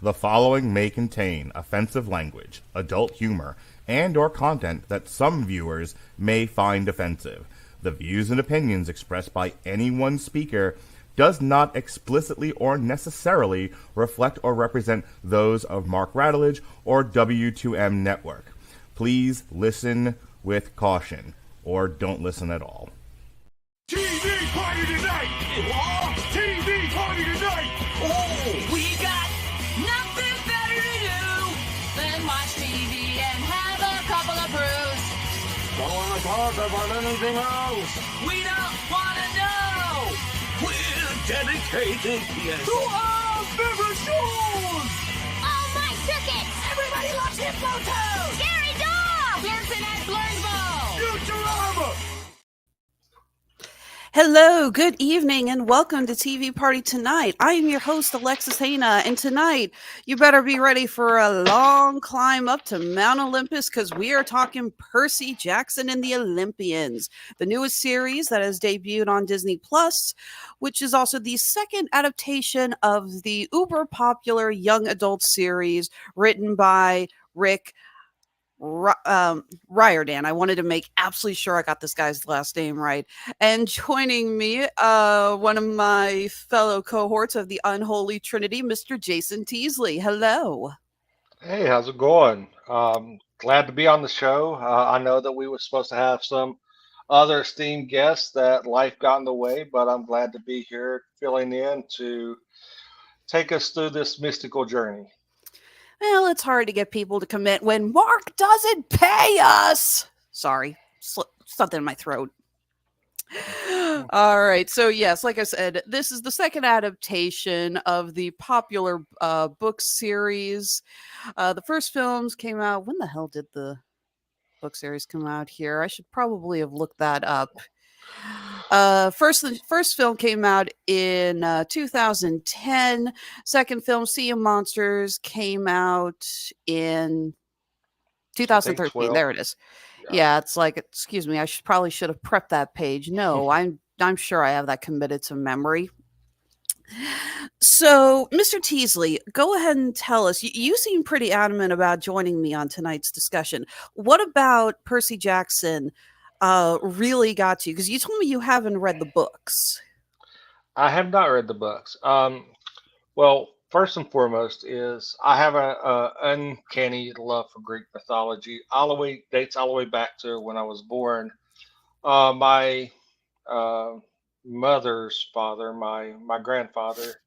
The following may contain offensive language, adult humor, and or content that some viewers may find offensive. The views and opinions expressed by any one speaker does not explicitly or necessarily reflect or represent those of Mark Radulich or W2M Network. Please listen with caution, or don't listen at all. TV party tonight! What? TV party tonight! Oh, we got nothing better to do than watch TV and have a couple of brews. Don't want to talk about anything else. We don't want to know. We're dedicated, yes, To our favorite shows. Oh, my circuits! Everybody loves Hippo Toad. Scary dog! Pearson at Blurnsville. Futurama! Hello, good evening, and welcome to TV Party Tonight. I am your host, Alexis Hejna, and tonight you better be ready for a long climb up to Mount Olympus because we are talking Percy Jackson and the Olympians, the newest series that has debuted on Disney Plus, which is also the second adaptation of the uber popular young adult series written by Riordan. I wanted to make absolutely sure I got this guy's last name right. And joining me, one of my fellow cohorts of the Unholy Trinity, Mr. Jason Teasley. Hello. Hey, how's it going? Glad to be on the show. I know that we were supposed to have some other esteemed guests that life got in the way, but I'm glad to be here filling in to take us through this mystical journey. Well, it's hard to get people to commit when Mark doesn't pay us. Sorry, something in my throat. All right. So, yes, like I said, this is the second adaptation of the popular book series. The first films came out. When the hell did the book series come out here? I should probably have looked that up. The first film came out in 2010. Second film, Sea of Monsters, came out in 2013. There it is. Yeah, it's like, excuse me, I probably should have prepped that page. No, I'm sure I have that committed to memory. So, Mr. Teasley, go ahead and tell us. You seem pretty adamant about joining me on tonight's discussion. What about Percy Jackson really got you? Because you told me you haven't read the books. I have not read the books. Well, first and foremost is I have a uncanny love for Greek mythology. Dates all the way back to when I was born. My mother's father, my grandfather,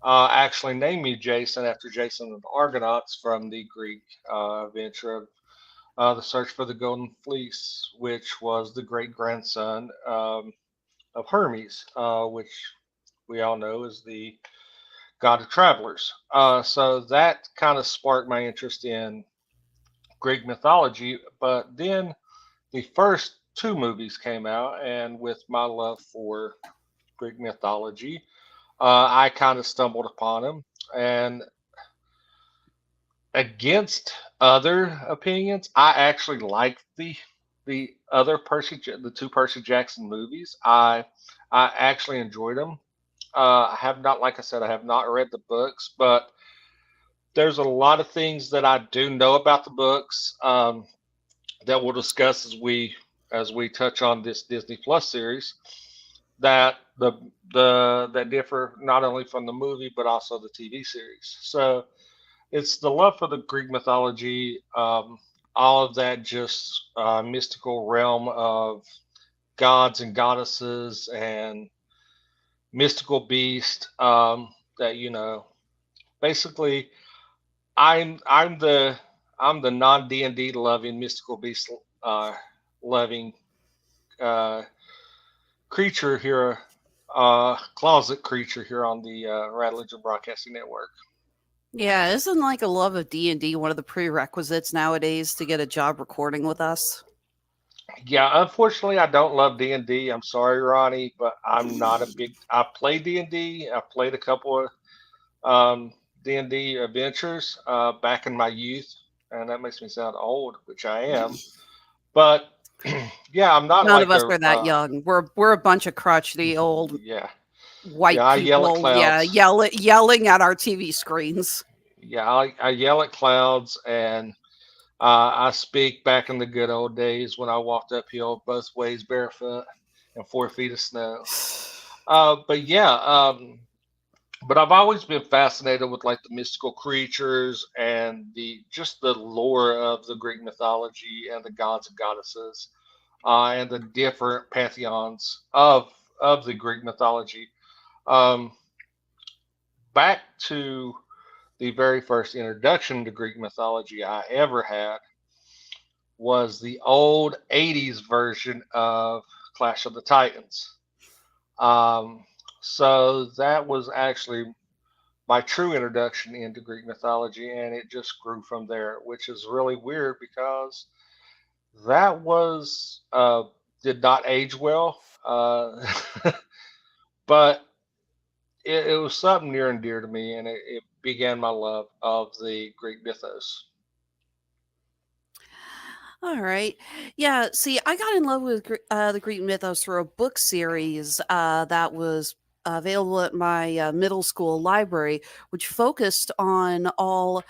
actually named me Jason after Jason and the Argonauts from the Greek adventure of the Search for the Golden Fleece, which was the great grandson of Hermes, which we all know is the god of travelers. So that kind of sparked my interest in Greek mythology. But then the first two movies came out, and with my love for Greek mythology, I kind of stumbled upon them. And against other opinions, I actually liked the two Percy Jackson movies. I actually enjoyed them. I have not, like I said, I have not read the books, but there's a lot of things that I do know about the books that we'll discuss as we touch on this Disney Plus series that that differ not only from the movie but also the TV series. So it's the love for the Greek mythology, all of that just mystical realm of gods and goddesses and mystical beast. That basically, I'm the non D&D loving mystical beast loving creature here, closet creature here on the Radulich Broadcasting Network. Yeah, isn't like a love of D&D one of the prerequisites nowadays to get a job recording with us? Yeah, unfortunately, I don't love D&D. I'm sorry, Ronnie, but I'm not a big. I play D&D. I played a couple of D&D adventures back in my youth, and that makes me sound old, which I am. But yeah, I'm not. None of us are that young. We're a bunch of crotchety old yeah white I yell at people. clouds. Yeah, yelling at our TV screens. Yeah, I yell at clouds, and I speak back in the good old days when I walked uphill both ways barefoot and 4 feet of snow. But yeah, but I've always been fascinated with like the mystical creatures and the just the lore of the Greek mythology and the gods and goddesses, and the different pantheons of the Greek mythology. Um, Back to the very first introduction to Greek mythology I ever had was the old 80s version of Clash of the Titans. Um, so that was actually my true introduction into Greek mythology, and it just grew from there, which is really weird because that was did not age well, but it was something near and dear to me, and it began my love of the Greek mythos. All right. Yeah. See, I got in love with the Greek mythos through a book series that was available at my middle school library, which focused on all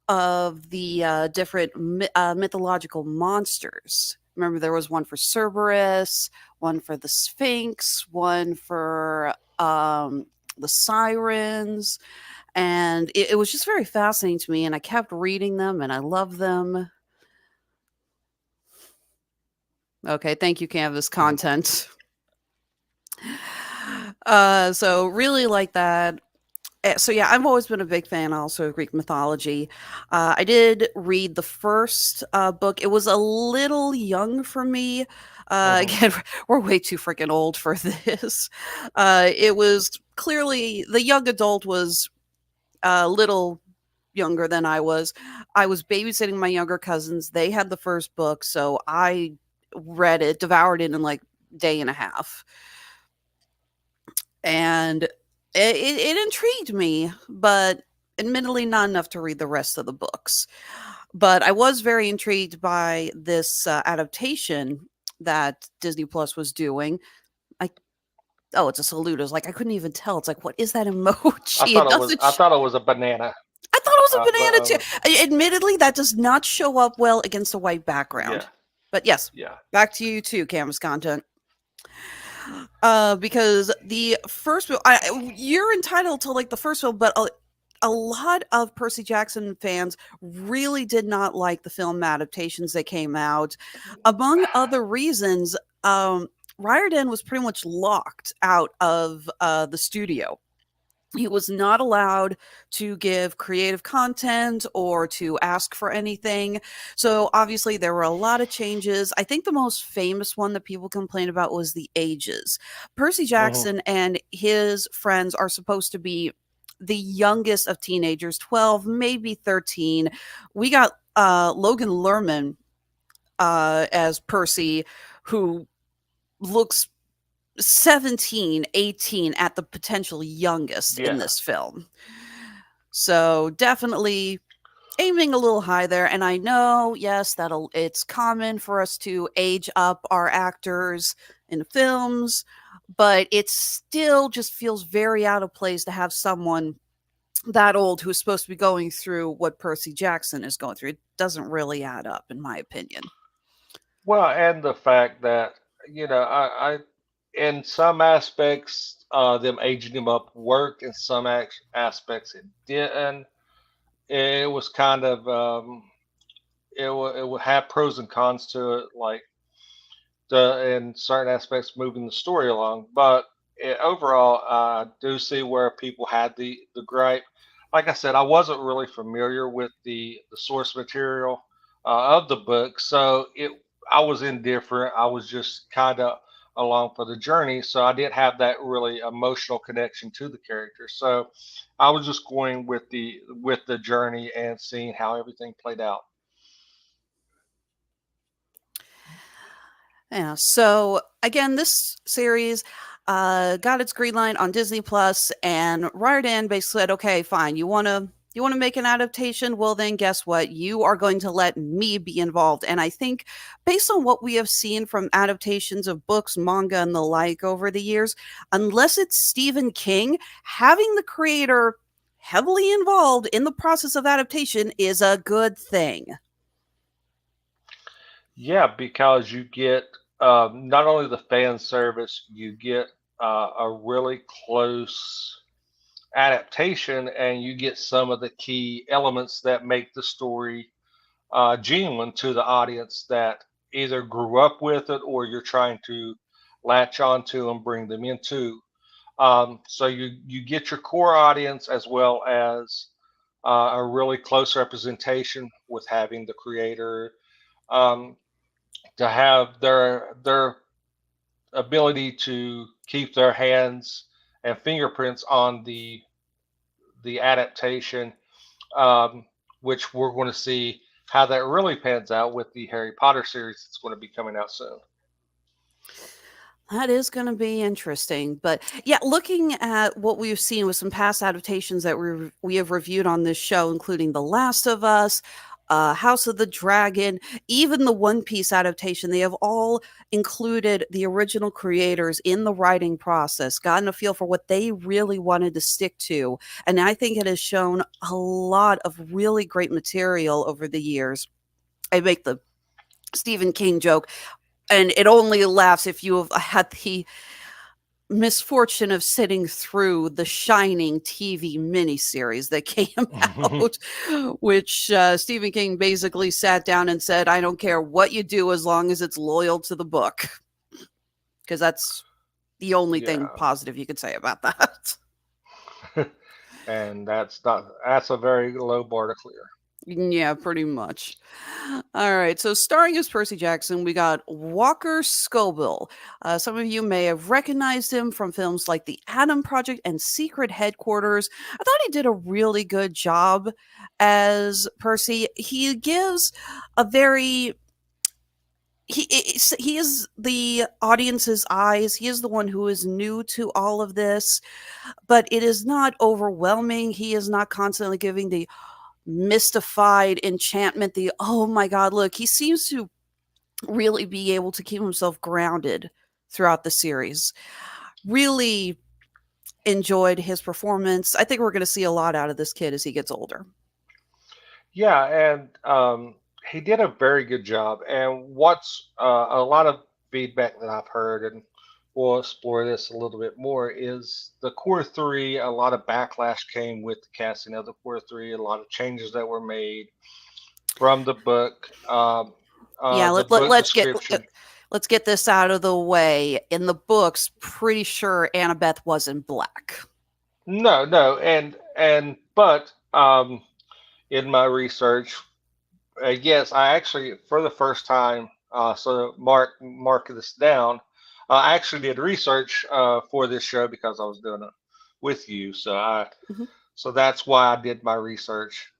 of the different mythological monsters. Remember, there was one for Cerberus, one for the Sphinx, one for the sirens. And it was just very fascinating to me. And I kept reading them and I loved them. Okay, thank you, Canvas content. So really like that. So yeah, I've always been a big fan also of Greek mythology. I did read the first book. It was a little young for me. Hmm. Again, we're way too freaking old for this. It was clearly the young adult was a little younger than I was. I was babysitting my younger cousins. They had the first book, so I read it, devoured it in like day and a half. And it intrigued me, but admittedly not enough to read the rest of the books. But I was very intrigued by this adaptation that Disney Plus was doing. I Oh, it's a salute. I was like, I couldn't even tell. It's like, what is that emoji? It doesn't. I thought it was a banana. I thought it was a But banana too. Admittedly, that does not show up well against a white background. yeah, But yes, yeah. back to you too, Canvas content. Because the first film, you're entitled to like the first film, but a lot of Percy Jackson fans really did not like the film adaptations that came out. Among other reasons, Riordan was pretty much locked out of the studio. He was not allowed to give creative content or to ask for anything. So obviously there were a lot of changes. I think the most famous one that people complained about was the ages. Percy Hmm. Jackson and his friends are supposed to be the youngest of teenagers, 12, maybe 13. We got Logan Lerman as Percy, who looks 17, 18 at the potential youngest in Yeah. this film. So definitely aiming a little high there. And I know, yes, it's common for us to age up our actors in films, but it still just feels very out of place to have someone that old who's supposed to be going through what Percy Jackson is going through. It doesn't really add up, in my opinion. Well, and the fact that I in some aspects, them aging him up worked. In some aspects, it didn't. It was kind of it would have pros and cons to it, like in certain aspects moving the story along. But overall, I do see where people had the gripe. Like I said, I wasn't really familiar with the source material of the book, so it I was indifferent. I was just kind of along for the journey, so I didn't have that really emotional connection to the character. So I was just going with the journey and seeing how everything played out. Yeah. So again, this series got its green light on Disney Plus, and Riordan basically said, "Okay, fine. You want to make an adaptation? Well, then guess what? You are going to let me be involved." And I think, based on what we have seen from adaptations of books, manga, and the like over the years, unless it's Stephen King, having the creator heavily involved in the process of adaptation is a good thing. Yeah, because you get not only the fan service, you get a really close adaptation, and you get some of the key elements that make the story genuine to the audience that either grew up with it or you're trying to latch onto and bring them into. So you get your core audience as well as a really close representation with having the creator um, to have their ability to keep their hands and fingerprints on the adaptation, which we're going to see how that really pans out with the Harry Potter series that's going to be coming out soon. That is going to be interesting. But yeah, looking at what we've seen with some past adaptations that we have reviewed on this show, including The Last of Us, House of the Dragon, even the One Piece adaptation, they have all included the original creators in the writing process, gotten a feel for what they really wanted to stick to. And I think it has shown a lot of really great material over the years. I make the Stephen King joke, and it only laughs if you have had the misfortune of sitting through the Shining TV miniseries that came out, which Stephen King basically sat down and said, I don't care what you do as long as it's loyal to the book. Because that's the only thing positive you could say about that. And that's a very low bar to clear. Yeah, pretty much. All right. So, starring as Percy Jackson, we got Walker Scobell. Some of you may have recognized him from films like The Adam Project and Secret Headquarters. I thought he did a really good job as Percy. He gives a very he is the audience's eyes. He is the one who is new to all of this, but it is not overwhelming. He is not constantly giving the mystified enchantment, the oh my god, look. He seems to really be able to keep himself grounded throughout the series. Really enjoyed his performance. I think we're going to see a lot out of this kid as he gets older. Yeah, and he did a very good job. And what's a lot of feedback that I've heard, and we'll explore this a little bit more, is the core three. A lot of backlash came with the casting of the core three. A lot of changes that were made from the book. Let's get this out of the way. In the books, pretty sure Annabeth wasn't black. No, but in my research, yes, I actually, for the first time, so mark this down. I actually did research for this show because I was doing it with you, so so that's why I did my research.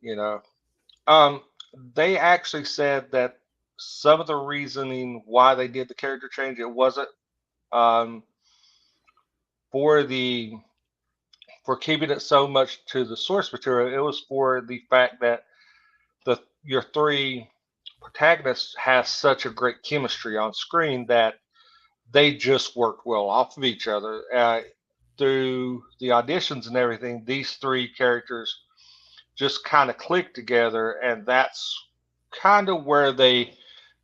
They actually said that some of the reasoning why they did the character change, it wasn't for keeping it so much to the source material. It was for the fact that your three protagonists has such a great chemistry on screen that they just worked well off of each other. Through the auditions and everything, these three characters just kind of clicked together, and that's kind of where they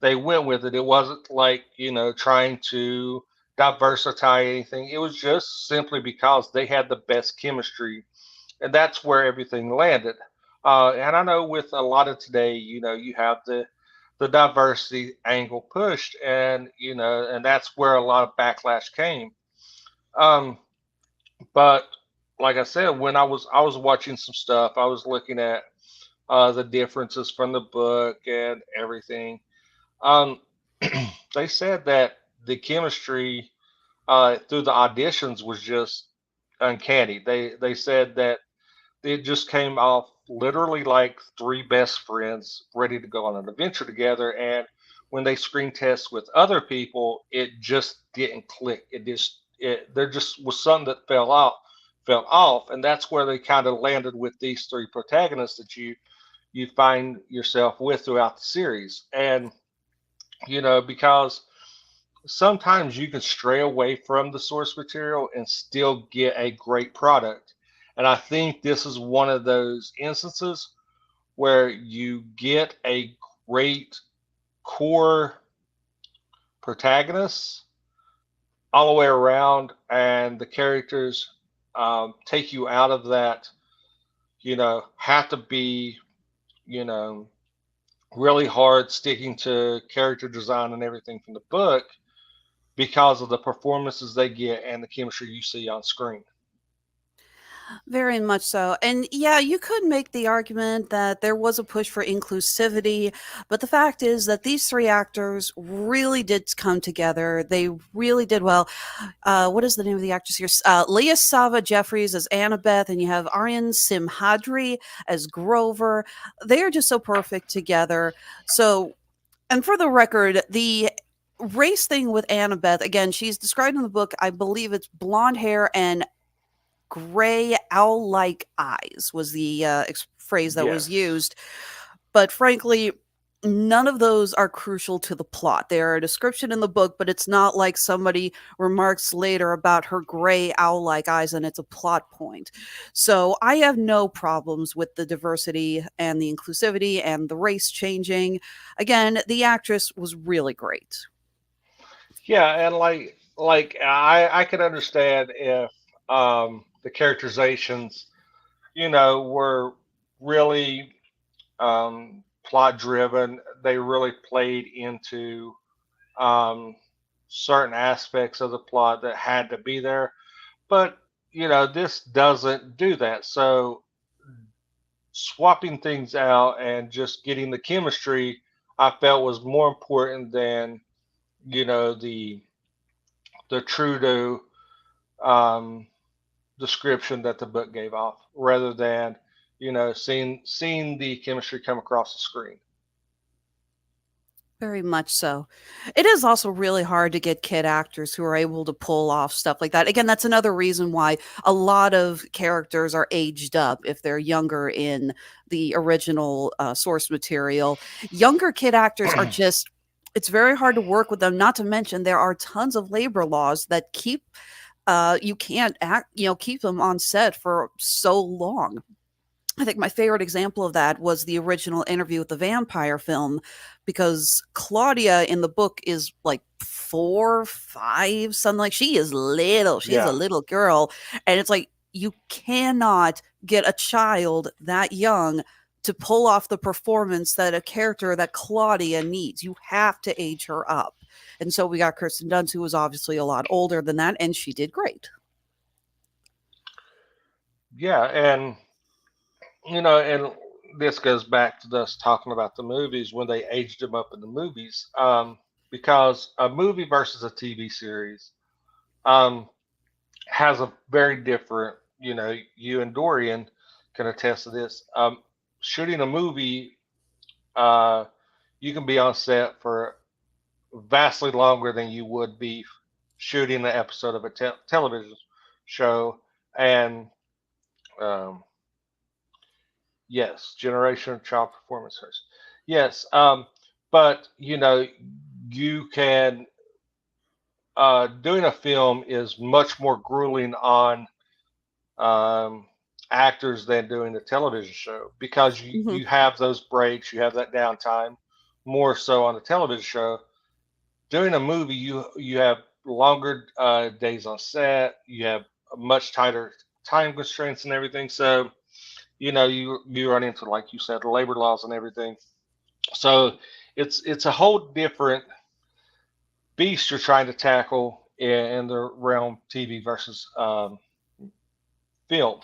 went with it. It wasn't like, trying to diversify anything. It was just simply because they had the best chemistry, and that's where everything landed. And I know with a lot of today, you have the diversity angle pushed, and and that's where a lot of backlash came. But like I said, when I was watching some stuff, I was looking at the differences from the book and everything. They said that the chemistry through the auditions was just uncanny. They said that it just came off literally like three best friends ready to go on an adventure together. And when they screen test with other people, it just didn't click. There just was something that fell off, and that's where they kind of landed with these three protagonists that you find yourself with throughout the series. And because sometimes you can stray away from the source material and still get a great product. And I think this is one of those instances where you get a great core protagonist all the way around, and the characters take you out of that, have to be, you know, really hard sticking to character design and everything from the book because of the performances they get and the chemistry you see on screen. Very much so. And yeah, you could make the argument that there was a push for inclusivity, but the fact is that these three actors really did come together. They really did well. What is the name of the actress here? Leah Sava Jeffries as Annabeth, and you have Aryan Simhadri as Grover. They are just so perfect together. So, and for the record, the race thing with Annabeth, again, she's described in the book, I believe it's blonde hair and gray owl-like eyes was the phrase that was used. But frankly, none of those are crucial to the plot. They are a description in the book, but it's not like somebody remarks later about her gray owl-like eyes and it's a plot point. So I have no problems with the diversity and the inclusivity and the race changing. Again, the actress was really great. Yeah, and I could understand if the characterizations, were really plot driven. They really played into certain aspects of the plot that had to be there. But, this doesn't do that. So swapping things out and just getting the chemistry, I felt was more important than, the true to description that the book gave off, rather than seeing the chemistry come across the screen. Very much so. It is also really hard to get kid actors who are able to pull off stuff like that. Again, that's another reason why a lot of characters are aged up if they're younger in the original source material. Younger kid actors are just, it's very hard to work with them. Not to mention there are tons of labor laws that keep you can't keep them on set for so long. I think my favorite example of that was the original Interview with the Vampire film, because Claudia in the book is like 4, 5, something like, she is little. She's a little girl. And it's like, you cannot get a child that young to pull off the performance that a character that Claudia needs. You have to age her up. And so we got Kirsten Dunst, who was obviously a lot older than that, and she did great. Yeah, and and this goes back to us talking about the movies when they aged them up in the movies, because a movie versus a TV series has a very different. You and Dorian can attest to this. Shooting a movie, you can be on set for vastly longer than you would be shooting an episode of a television show. And yes, generation of child performance first. Yes, but you can doing a film is much more grueling on actors than doing a television show, because you have those breaks, you have that downtime more so on the television show. Doing a movie, you have longer days on set, you have much tighter time constraints and everything. So, you run into, like you said, labor laws and everything. So it's a whole different beast you're trying to tackle in the realm TV versus film.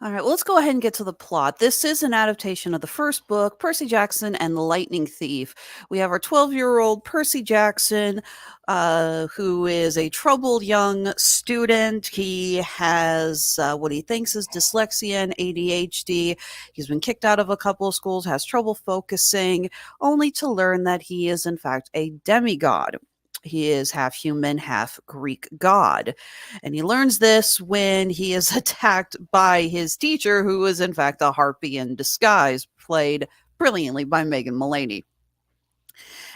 All right, well, let's go ahead and get to the plot. This is an adaptation of the first book, Percy Jackson and the Lightning Thief. We have our 12-year-old Percy Jackson, who is a troubled young student. He has what he thinks is dyslexia and ADHD. He's been kicked out of a couple of schools, has trouble focusing, only to learn that he is, in fact, a demigod. He is half human, half Greek god. And he learns this when he is attacked by his teacher, who is in fact a harpy in disguise, played brilliantly by Megan Mullany.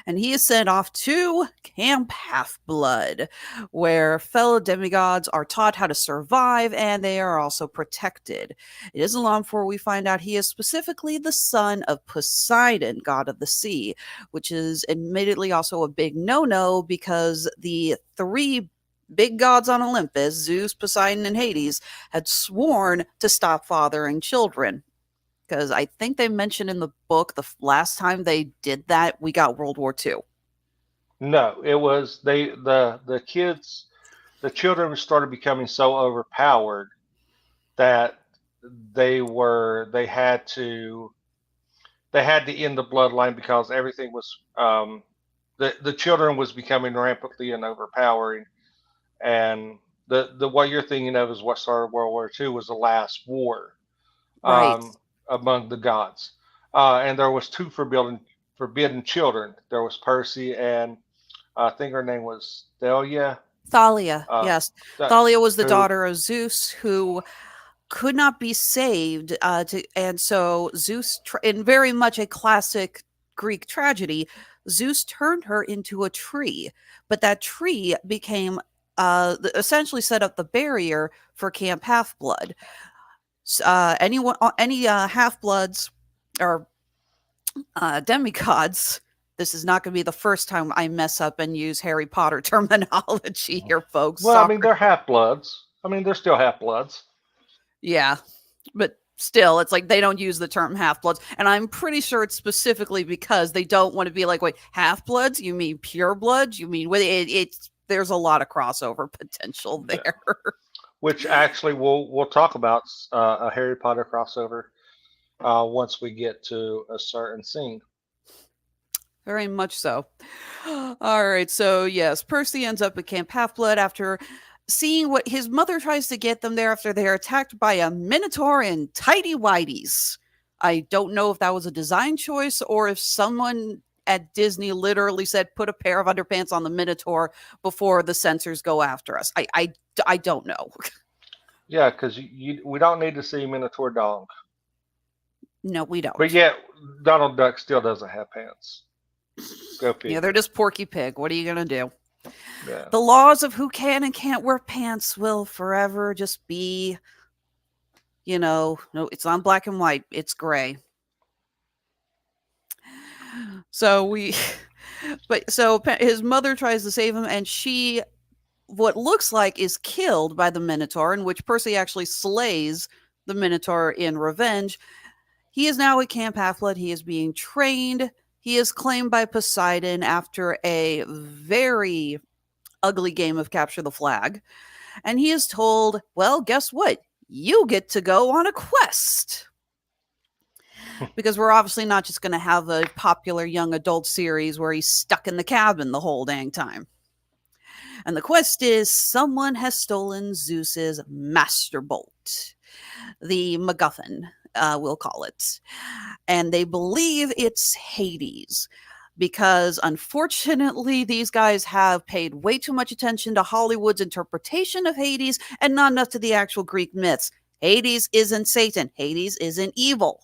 and he is sent off to Camp Half-Blood, where fellow demigods are taught how to survive, and they are also protected. It isn't long before we find out he is specifically the son of Poseidon, god of the sea, which is admittedly also a big no-no because the three big gods on Olympus, Zeus, Poseidon, and Hades, had sworn to stop fathering children. Because I think they mentioned in the book the last time they did that, we got World War II. No, it was the kids, the children started becoming so overpowered that they had to end the bloodline because everything was the children was becoming rampantly and overpowering, and the what you're thinking of is what started World War II was the last war Right. among the gods, and there was two forbidden children. There was Percy and I think her name was Thalia. Thalia, yes. Thalia was the who daughter of Zeus who could not be saved. And so Zeus, in very much a classic Greek tragedy, Zeus turned her into a tree. But that tree became essentially set up the barrier for Camp Half-Blood. Any half-bloods or demigods. This is not going to be the first time I mess up and use Harry Potter terminology here, folks. Well, I Sorry. mean, they're half bloods. I mean, they're still half bloods. Yeah, but still, it's like they don't use the term half-bloods, and I'm pretty sure it's specifically because they don't want to be like, wait, half-bloods? You mean pure bloods? You mean it's there's a lot of crossover potential there. Which actually we'll talk about a Harry Potter crossover once we get to a certain scene. Very much so. All right, so yes, Percy ends up at Camp Half-Blood after seeing what his mother tries to get them there after they're attacked by a minotaur in tighty whities. I don't know if that was a design choice or if someone at Disney literally said, put a pair of underpants on the minotaur before the censors go after us. I don't know. Yeah, because we don't need to see Minotaur Dog. No, we don't. But yet, Donald Duck still doesn't have pants. Go pig. Yeah, they're just Porky Pig. What are you going to do? Yeah. The laws of who can and can't wear pants will forever just be, no, it's not black and white. It's gray. So his mother tries to save him, and she, what looks like, is killed by the Minotaur, in which Percy actually slays the Minotaur in revenge. He is now at Camp Half-Blood. He is being trained. He is claimed by Poseidon after a very ugly game of capture the flag. And he is told, well, guess what? You get to go on a quest. Because we're obviously not just going to have a popular young adult series where he's stuck in the cabin the whole dang time. And the quest is someone has stolen Zeus's master bolt, the MacGuffin, we'll call it. And they believe it's Hades, because unfortunately these guys have paid way too much attention to Hollywood's interpretation of Hades and not enough to the actual Greek myths. Hades isn't Satan. Hades isn't evil.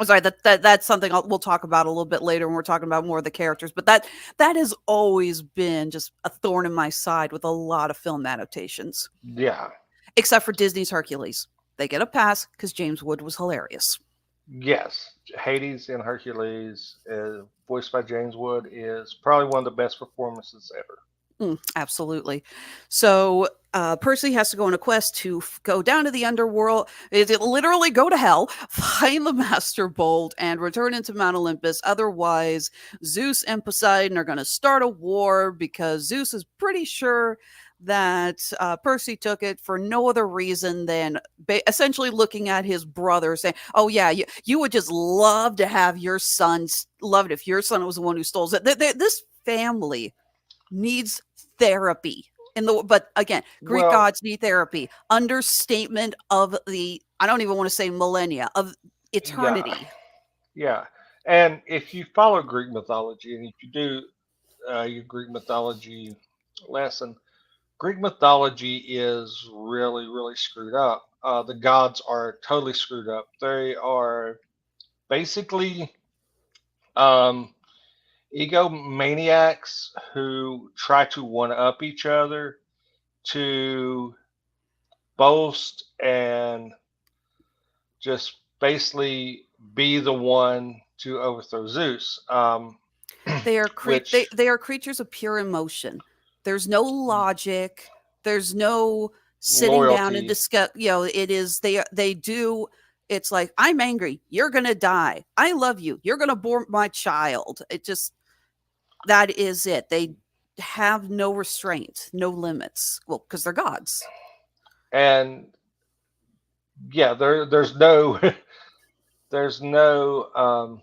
I'm sorry, that's something we'll talk about a little bit later when we're talking about more of the characters. But that has always been just a thorn in my side with a lot of film adaptations. Yeah. Except for Disney's Hercules. They get a pass because James Wood was hilarious. Yes. Hades in Hercules, voiced by James Wood, is probably one of the best performances ever. Absolutely. So Percy has to go on a quest to go down to the underworld. It literally go to hell, find the Master Bolt, and return into Mount Olympus. Otherwise, Zeus and Poseidon are going to start a war because Zeus is pretty sure that Percy took it for no other reason than essentially looking at his brother saying, oh yeah, you would just love to have your son, love it if your son was the one who stole it. This family needs therapy. But again, Greek gods need therapy. Understatement of the, I don't even want to say millennia, of eternity. Yeah. And if you follow Greek mythology, and if you do your Greek mythology lesson, Greek mythology is really, really screwed up. The gods are totally screwed up. They are basically, egomaniacs who try to one up each other to boast and just basically be the one to overthrow Zeus. They are Which they are creatures of pure emotion. There's no logic. There's no sitting down and loyalty. discuss. It is they do. It's like, I'm angry. You're gonna die. I love you. You're gonna bore my child. It just, that is it. They have no restraint, no limits. Well, because they're gods. And yeah, there's no there's no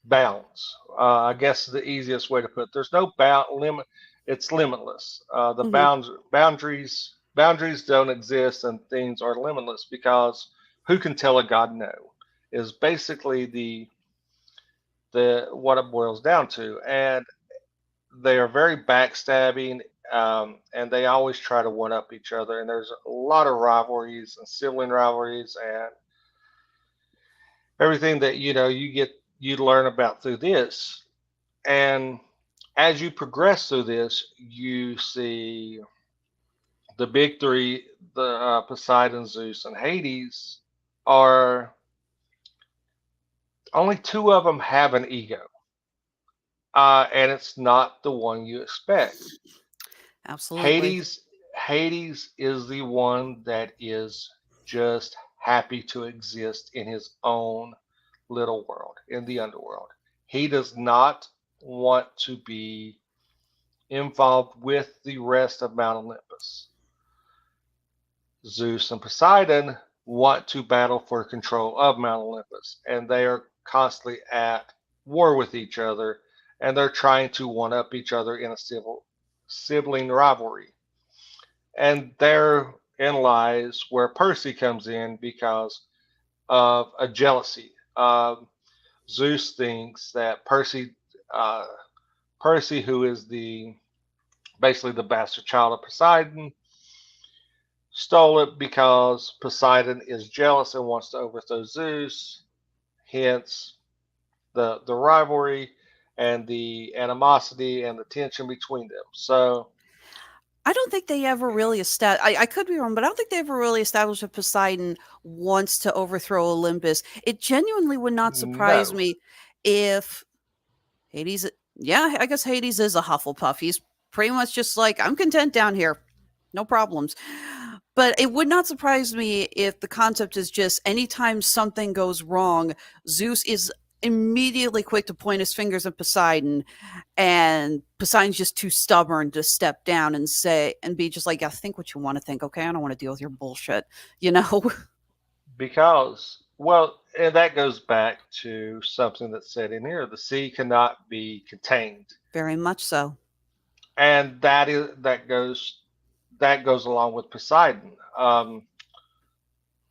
bounds. I guess the easiest way to put it. There's no limit. It's limitless. The boundaries don't exist, and things are limitless because who can tell a god no? Is basically the what it boils down to, and they are very backstabbing, and they always try to one up each other. And there's a lot of rivalries and sibling rivalries and everything that you learn about through this. And as you progress through this, you see the big three, the Poseidon, Zeus, and Hades, are only two of them have an ego, and it's not the one you expect. Absolutely. Hades is the one that is just happy to exist in his own little world in the underworld. He does not want to be involved with the rest of Mount Olympus. Zeus and Poseidon want to battle for control of Mount Olympus, and they are constantly at war with each other, and they're trying to one up each other in a sibling rivalry. And therein lies where Percy comes in because of a jealousy. Zeus thinks that Percy, who is basically the bastard child of Poseidon, stole it because Poseidon is jealous and wants to overthrow Zeus. Hence, the rivalry and the animosity and the tension between them. So, I don't think they ever really established. I could be wrong, but I don't think they ever really established that Poseidon wants to overthrow Olympus. It genuinely would not surprise no. me if Hades. Yeah, I guess Hades is a Hufflepuff. He's pretty much just like, I'm content down here, no problems. But it would not surprise me if the concept is just anytime something goes wrong, Zeus is immediately quick to point his fingers at Poseidon, and Poseidon's just too stubborn to step down and say and be just like, I think what you want to think, okay? I don't want to deal with your bullshit, Because, well, and that goes back to something that's said in here: the sea cannot be contained, Very much so. and that goes along with Poseidon.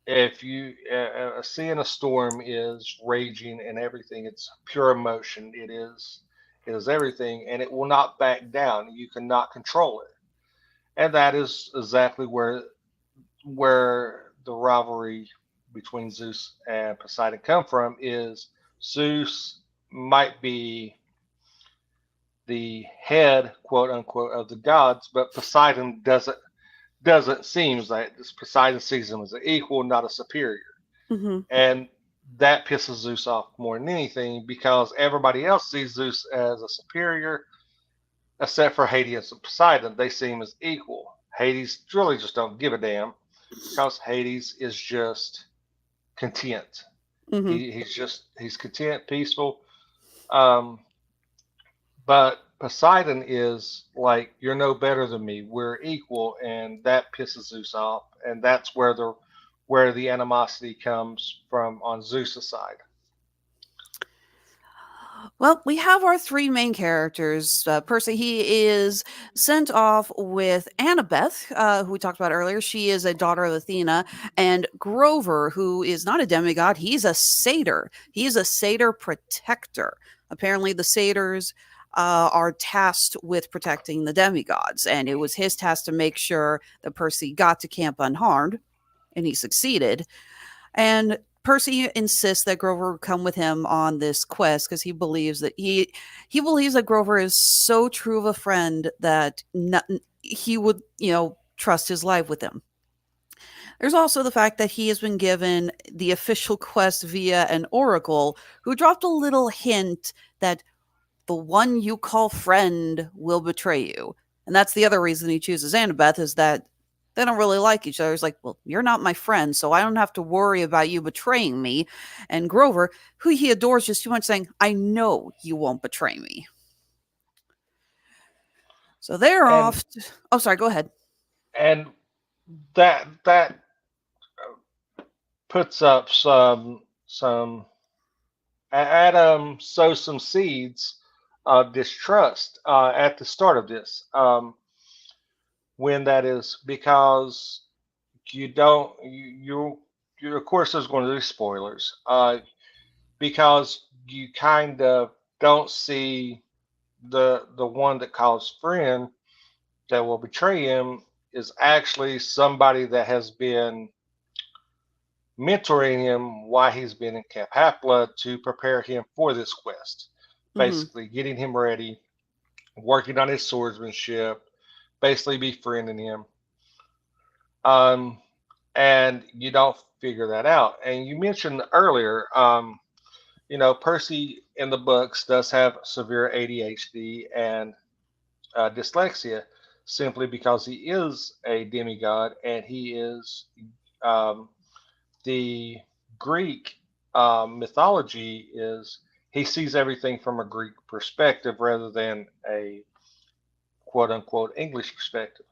If a sea in a storm is raging and everything, it's pure emotion. It is everything, and it will not back down. You cannot control it, and that is exactly where the rivalry between Zeus and Poseidon come from. Is Zeus might be the head, quote unquote, of the gods, but Poseidon doesn't seem like Poseidon sees him as an equal, not a superior. Mm-hmm. And that pisses Zeus off more than anything because everybody else sees Zeus as a superior, except for Hades and Poseidon. They see him as equal. Hades really just don't give a damn because Hades is just content. Mm-hmm. He's content, peaceful. But Poseidon is like, you're no better than me. We're equal, and that pisses Zeus off, and that's where the animosity comes from on Zeus' side. Well, we have our three main characters. Percy, he is sent off with Annabeth, who we talked about earlier. She is a daughter of Athena. And Grover, who is not a demigod. He's a satyr. He is a satyr protector. Apparently, the satyrs are tasked with protecting the demigods. And it was his task to make sure that Percy got to camp unharmed. And he succeeded. And Percy insists that Grover come with him on this quest because he believes that he believes that Grover is so true of a friend that he would, trust his life with him. There's also the fact that he has been given the official quest via an oracle who dropped a little hint that the one you call friend will betray you. And that's the other reason he chooses Annabeth, is that they don't really like each other. He's like, well, you're not my friend, so I don't have to worry about you betraying me. And Grover, who he adores just too much, saying, I know you won't betray me. So they're off. Oh, sorry, go ahead. And that puts up some Adam sows some seeds of distrust at the start of this. When that is, because you of course there's going to be spoilers, because you kind of don't see the one that calls friend that will betray him is actually somebody that has been mentoring him while he's been in Camp Half-Blood to prepare him for this quest. Basically getting him ready, working on his swordsmanship, basically befriending him. And you don't figure that out. And you mentioned earlier, Percy in the books does have severe ADHD and dyslexia, simply because he is a demigod, and he is the Greek mythology is he sees everything from a Greek perspective rather than a quote unquote English perspective.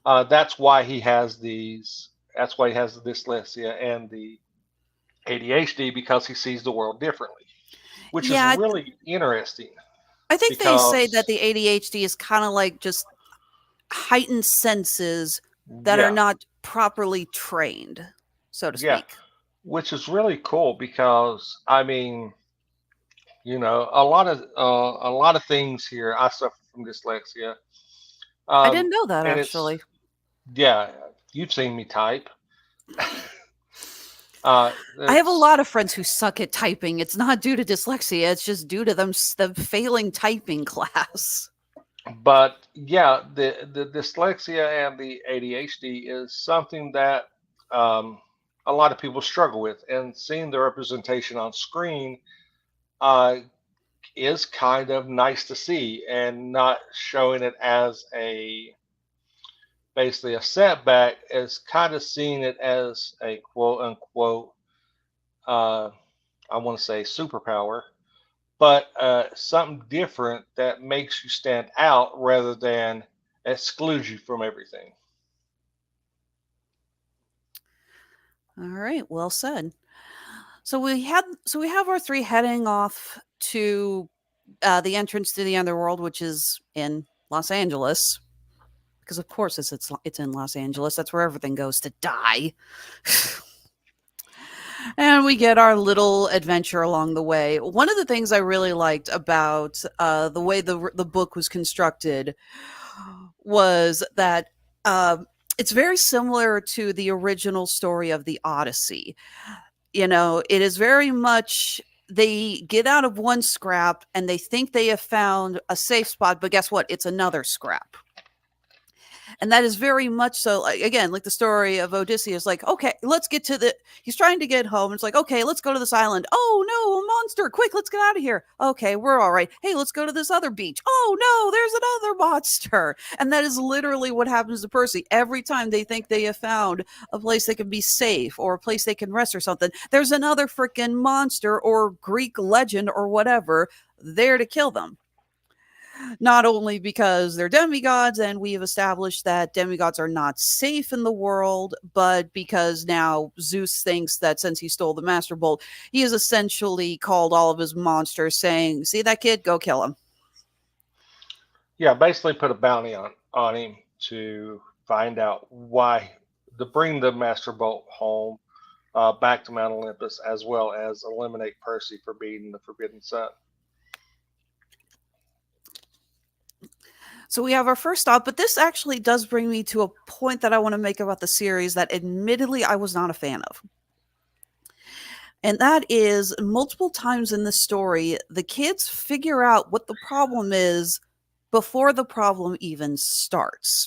That's why he has that's why he has the dyslexia and the ADHD, because he sees the world differently, which is really interesting. I think they say that the ADHD is kind of like just heightened senses that are not properly trained, so to speak. Yeah, which is really cool because I mean, a lot of things here. I suffer from dyslexia. I didn't know that, actually. Yeah, you've seen me type. I have a lot of friends who suck at typing. It's not due to dyslexia. It's just due to them failing typing class. But yeah, the dyslexia and the ADHD is something that a lot of people struggle with, and seeing the representation on screen is kind of nice to see, and not showing it as basically a setback, is kind of seeing it as a quote unquote I want to say superpower, but something different that makes you stand out rather than exclude you from everything. All right, well said. So we have our three heading off to the entrance to the underworld, which is in Los Angeles, because of course it's in Los Angeles. That's where everything goes to die. And we get our little adventure along the way. One of the things I really liked about the way the book was constructed was that it's very similar to the original story of the Odyssey. It is very much, they get out of one scrap and they think they have found a safe spot, but guess what? It's another scrap. And that is very much so, again, like the story of Odysseus, like, okay, let's get to he's trying to get home. It's like, okay, let's go to this island. Oh no, a monster, quick, let's get out of here. Okay, we're all right. Hey, let's go to this other beach. Oh no, there's another monster. And that is literally what happens to Percy. Every time they think they have found a place they can be safe or a place they can rest or something, there's another freaking monster or Greek legend or whatever there to kill them. Not only because they're demigods, and we have established that demigods are not safe in the world, but because now Zeus thinks that since he stole the Master Bolt, he has essentially called all of his monsters saying, see that kid? Go kill him. Yeah, basically put a bounty on him to find out why, to bring the Master Bolt home, back to Mount Olympus, as well as eliminate Percy for being the Forbidden Son. So we have our first stop, but this actually does bring me to a point that I want to make about the series that admittedly I was not a fan of. And that is multiple times in the story, the kids figure out what the problem is before the problem even starts.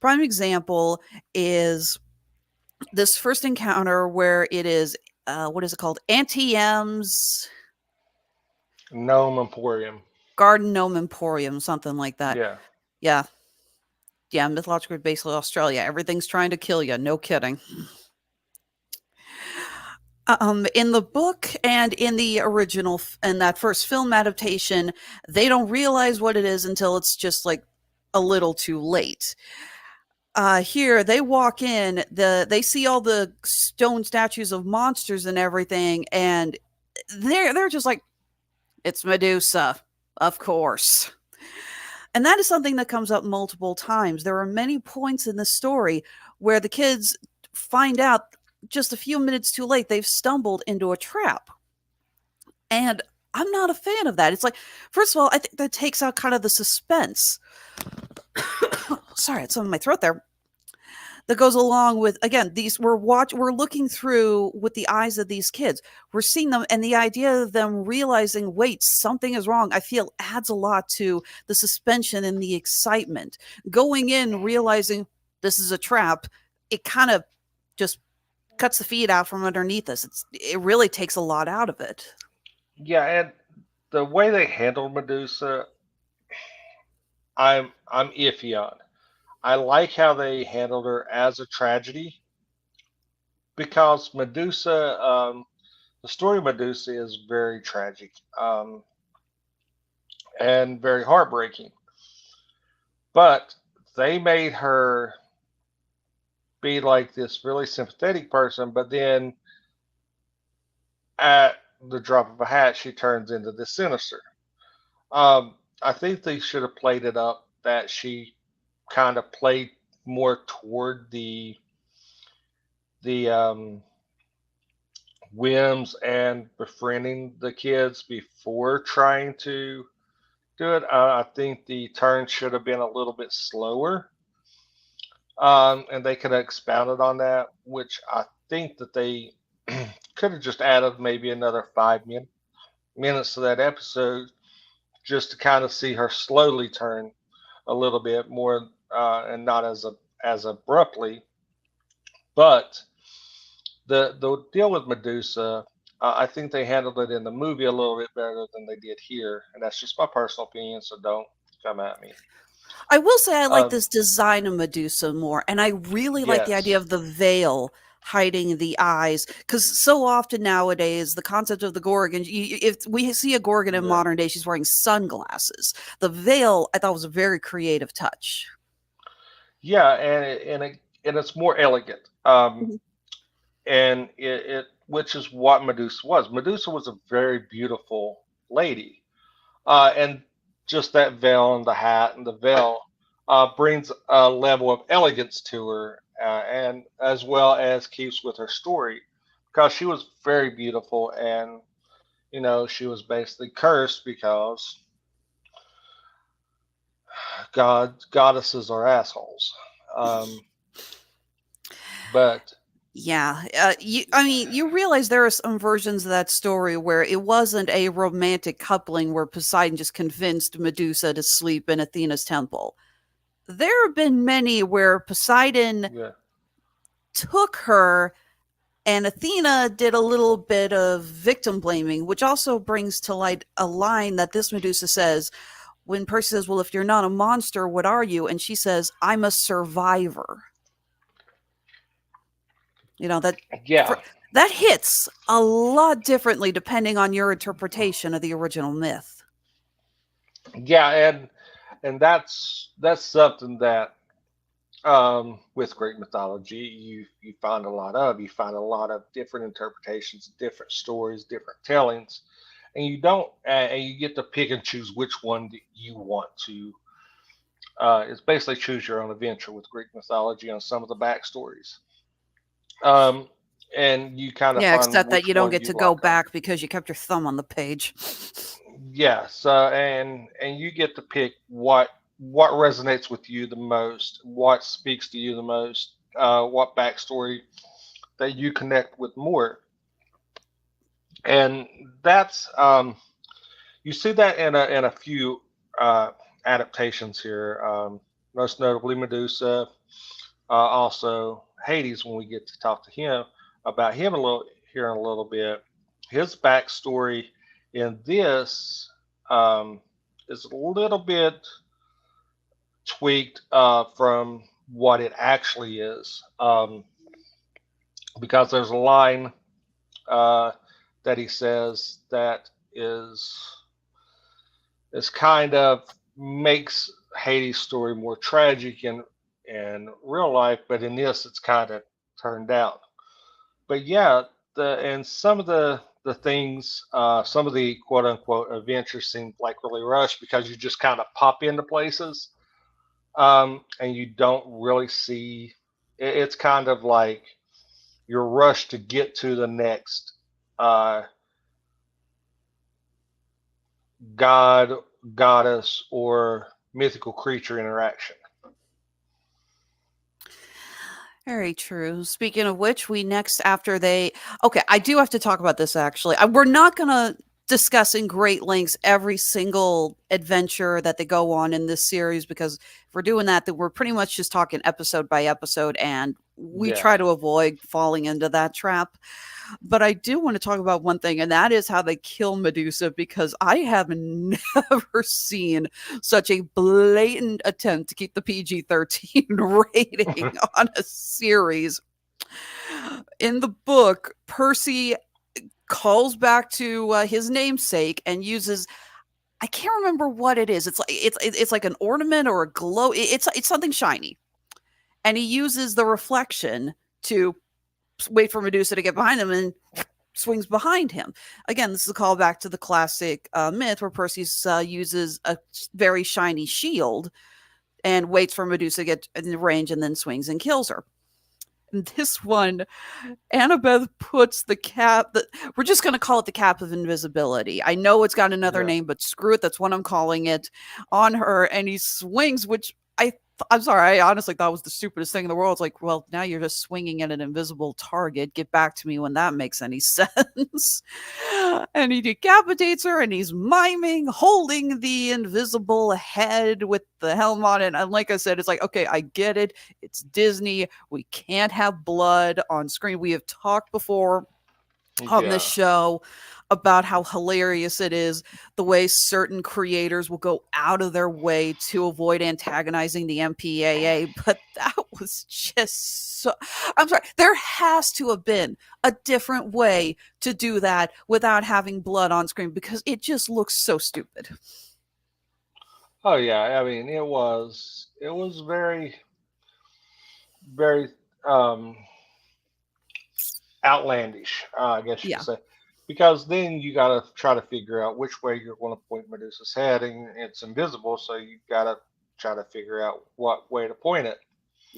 Prime example is this first encounter where it is, what is it called? Auntie M's Gnome Emporium. Garden Gnome Emporium, something like that. Yeah. Yeah. Yeah, mythological, basically Australia. Everything's trying to kill you. No kidding. In the book and in the original, in that first film adaptation, they don't realize what it is until it's just like a little too late. Here they walk in, they see all the stone statues of monsters and everything, and they're just like, it's Medusa, of course. And that is something that comes up multiple times. There are many points in the story where the kids find out just a few minutes too late they've stumbled into a trap. And I'm not a fan of that. It's like, first of all, I think that takes out kind of the suspense. Sorry, I had some in my throat there. That goes along with, again, these we're looking through with the eyes of these kids. We're seeing them, and the idea of them realizing, wait, something is wrong, I feel adds a lot to the suspension and the excitement. Going in, realizing this is a trap, it kind of just cuts the feed out from underneath us. It really takes a lot out of it. Yeah, and the way they handled Medusa, I'm iffy on. I like how they handled her as a tragedy because Medusa, the story of Medusa is very tragic and very heartbreaking. But they made her be like this really sympathetic person, but then at the drop of a hat, she turns into this sinister. I think they should have played it up that she kind of played more toward the whims and befriending the kids before trying to do it. I think the turn should have been a little bit slower, and they could have expounded on that, which I think that they could have just added maybe another 5 minutes to that episode just to kind of see her slowly turn a little bit more and not as abruptly. But the deal with Medusa, I think they handled it in the movie a little bit better than they did here, and that's just my personal opinion. So don't come at me. I will say I like this design of Medusa more, and I really like the idea Yes. of the veil hiding the eyes, because so often nowadays the concept of the Gorgon, if we see a Gorgon in Yeah. modern day, she's wearing sunglasses. The veil I thought was a very creative touch. Yeah, and it's more elegant. Mhm. And it which is what Medusa was. Medusa was a very beautiful lady, and just that veil and the hat and the veil brings a level of elegance to her, and as well as keeps with her story, because she was very beautiful, and she was basically cursed because goddesses are assholes. Um, but Yeah, you realize there are some versions of that story where it wasn't a romantic coupling where Poseidon just convinced Medusa to sleep in Athena's temple. There have been many where Poseidon yeah, took her and Athena did a little bit of victim blaming, which also brings to light a line that this Medusa says when Percy says, well, if you're not a monster, what are you? And she says, I'm a survivor. yeah. That hits a lot differently depending on your interpretation of the original myth. Yeah, and that's something that with Greek mythology you find a lot of. You find a lot of different interpretations, different stories, different tellings, and you don't and you get to pick and choose which one that you want to. It's basically choose your own adventure with Greek mythology on some of the backstories, um, and you kind of Yeah, find except that which you don't one get you to go like on. back because you kept your thumb on the page. Yes, and you get to pick what resonates with you the most, what speaks to you the most, what backstory that you connect with more. and that's you see that in a few adaptations here. Most notably Medusa, also Hades. When we get to talk to him about him a little here in a little bit, his backstory in this is a little bit tweaked from what it actually is, because there's a line that he says that is kind of makes Hades' story more tragic in real life, but in this it's kind of turned out. But yeah, and some of the things, some of the quote unquote adventures seem like really rushed because you just kind of pop into places, and you don't really see. It's kind of like you're rushed to get to the next uh, god, goddess, or mythical creature interaction. Very true. Speaking of which, we next after they okay, I do have to talk about this actually. We're not gonna discuss in great lengths every single adventure that they go on in this series because if we're doing that, then we're pretty much just talking episode by episode, and we Yeah. try to avoid falling into that trap. But I do want to talk about one thing, and that is how they kill Medusa because I have never seen such a blatant attempt to keep the PG-13 rating on a series. In the book, Percy calls back to his namesake and uses I can't remember what it is. It's like an ornament or a glow. It's something shiny, and he uses the reflection to wait for Medusa to get behind him and swings behind him. Again, this is a callback to the classic myth where Percy uses a very shiny shield and waits for Medusa to get in range and then swings and kills her. In this one, Annabeth puts the cap that we're just going to call it the cap of invisibility. I know it's got another Yeah. name, but screw it. That's what I'm calling it on her. And he swings, which I'm sorry. I honestly thought was the stupidest thing in the world. It's like, well, now you're just swinging at an invisible target. Get back to me when that makes any sense. And he decapitates her and he's miming, holding the invisible head with the helm on it. And like I said, it's like, okay, I get it. It's Disney. We can't have blood on screen. We have talked before on Yeah. this show about how hilarious it is the way certain creators will go out of their way to avoid antagonizing the MPAA, but that was just so I'm sorry, there has to have been a different way to do that without having blood on screen because it just looks so stupid. Oh yeah. I mean, it was very very um, outlandish. I guess you Yeah. could say. Because then you got to try to figure out which way you're going to point Medusa's head, and it's invisible, so you got to try to figure out what way to point it.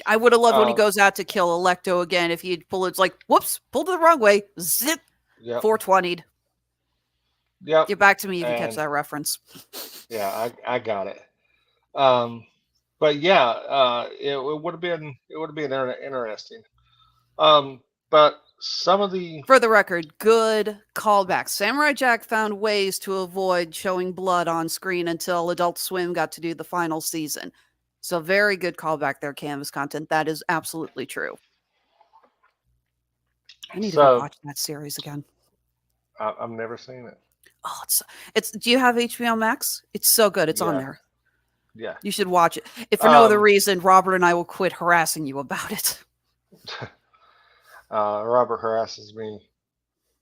I would have loved when he Uh, goes out to kill Electo again if he'd pull it's like, whoops, pulled it the wrong way, zip, Yep. 420'd. Yep. Get back to me if you catch And that reference. yeah, I got it. But yeah, it would have been interesting. But some of the For the record, good callback. Samurai Jack found ways to avoid showing blood on screen until Adult Swim got to do the final season. So very good callback there, Canvas content. That is absolutely true. I need to go so watch that series again. I've never seen it. Oh, it's do you have HBO Max? It's so good. It's on Yeah. there. Yeah. You should watch it. If for no other Um, reason, Robert and I will quit harassing you about it. Robert harasses me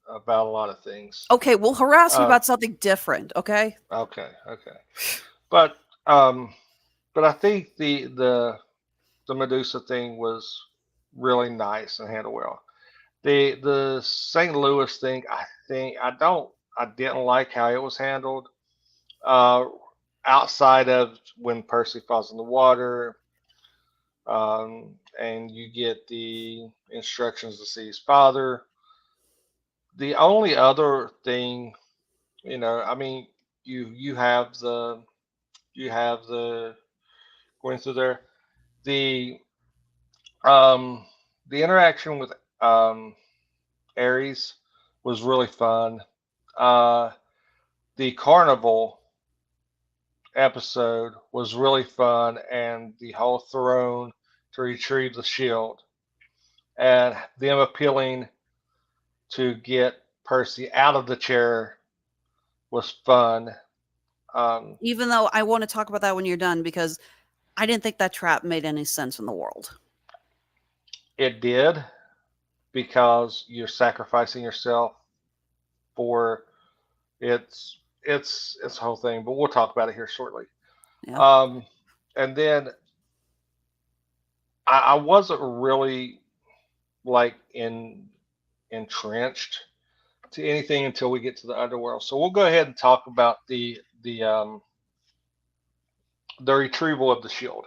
about a lot of things. Okay, we'll harass you Uh, about something different, okay? Okay, but I think the Medusa thing was really nice and handled well. The St. Louis thing, I didn't like how it was handled. Uh, Outside of when Percy falls in the water, and you get the instructions to see his father. The only other thing, I mean, you have the going through there. The the interaction with Ares was really fun. The carnival episode was really fun, and the whole throne to retrieve the shield and them appealing to get Percy out of the chair was fun. Even though I want to talk about that when you're done, because I didn't think that trap made any sense in the world. It did, because you're sacrificing yourself for its whole thing. But we'll talk about it here shortly. Yeah. And then I wasn't really like entrenched to anything until we get to the underworld. So we'll go ahead and talk about the retrieval of the shield.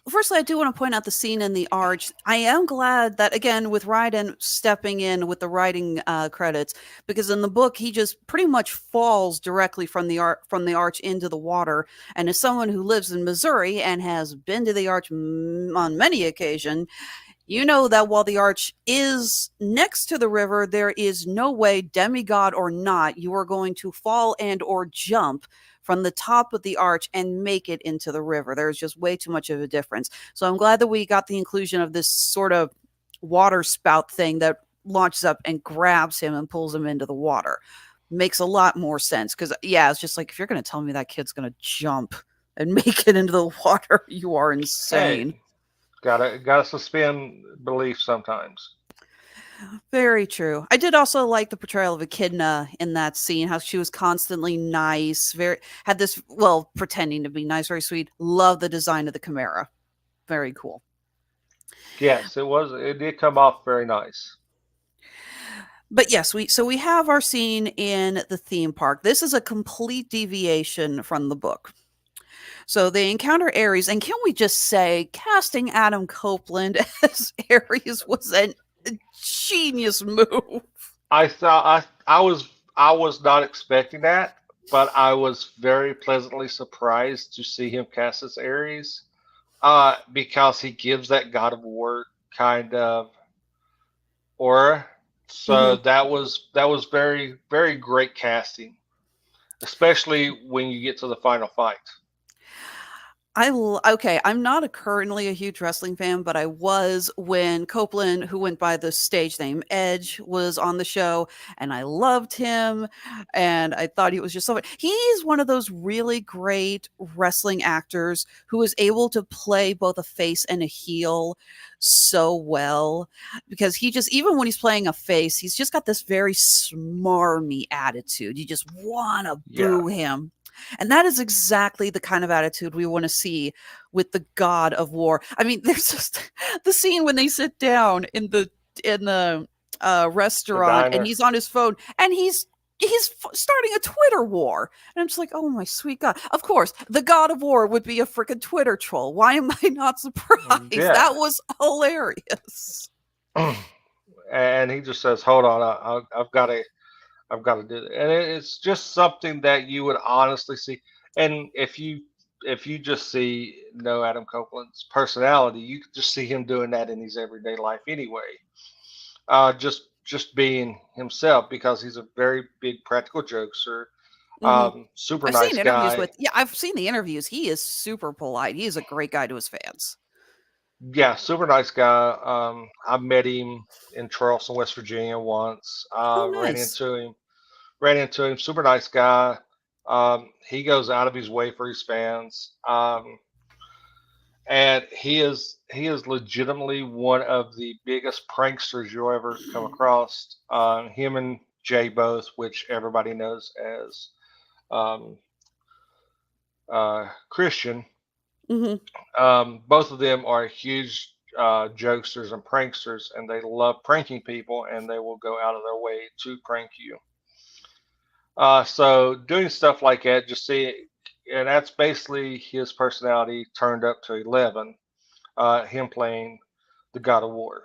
Firstly, I do want to point out the scene in the arch. I am glad that, again, with Riordan stepping in with the writing credits, because in the book he just pretty much falls directly from the arch into the water. And as someone who lives in Missouri and has been to the arch on many occasions, you know that while the arch is next to the river, there is no way, demigod or not, you are going to fall and or jump from the top of the arch and make it into the river. There's just way too much of a difference. So I'm glad that we got the inclusion of this sort of water spout thing that launches up and grabs him and pulls him into the water. Makes a lot more sense, because yeah, it's just like, if you're going to tell me that kid's going to jump and make it into the water, you are insane. Hey, gotta suspend belief sometimes. Very true. I did also like the portrayal of Echidna in that scene, how she was constantly nice, had this, well, pretending to be nice, very sweet. Love the design of the Chimera. Very cool. Yes, it did come off very nice. But yes, we have our scene in the theme park. This is a complete deviation from the book. So they encounter Ares, and can we just say, casting Adam Copeland as Ares was a genius move. I was not expecting that, but I was very pleasantly surprised to see him cast as Ares, because he gives that God of War kind of aura. So that was very, very great casting, especially when you get to the final fight. Okay, I'm not currently a huge wrestling fan, but I was when Copeland, who went by the stage name Edge, was on the show, and I loved him, and I thought he was just so fun. He's one of those really great wrestling actors who is able to play both a face and a heel so well, because he just, even when he's playing a face, he's just got this very smarmy attitude. You just want to boo him. And that is exactly the kind of attitude we want to see with the God of War. I mean, there's just the scene when they sit down in the restaurant, and he's on his phone, and he's starting a Twitter war. And I'm just like, oh my sweet God. Of course, the God of War would be a freaking Twitter troll. Why am I not surprised? Yeah. That was hilarious. And he just says, hold on, I've got to do it. And it's just something that you would honestly see. And if you just know Adam Copeland's personality, you could just see him doing that in his everyday life anyway. Just being himself, because he's a very big practical jokester. Super nice guy. I've seen the interviews. He is super polite. He is a great guy to his fans. Yeah, super nice guy. I met him in Charleston, West Virginia once. Nice. Ran into him. Super nice guy. He goes out of his way for his fans. And he is legitimately one of the biggest pranksters you'll ever come across. Him and Jay both, which everybody knows as Christian. Both of them are huge jokesters and pranksters, and they love pranking people, and they will go out of their way to prank you. So doing stuff like that, and that's basically his personality turned up to 11. Him playing the God of War.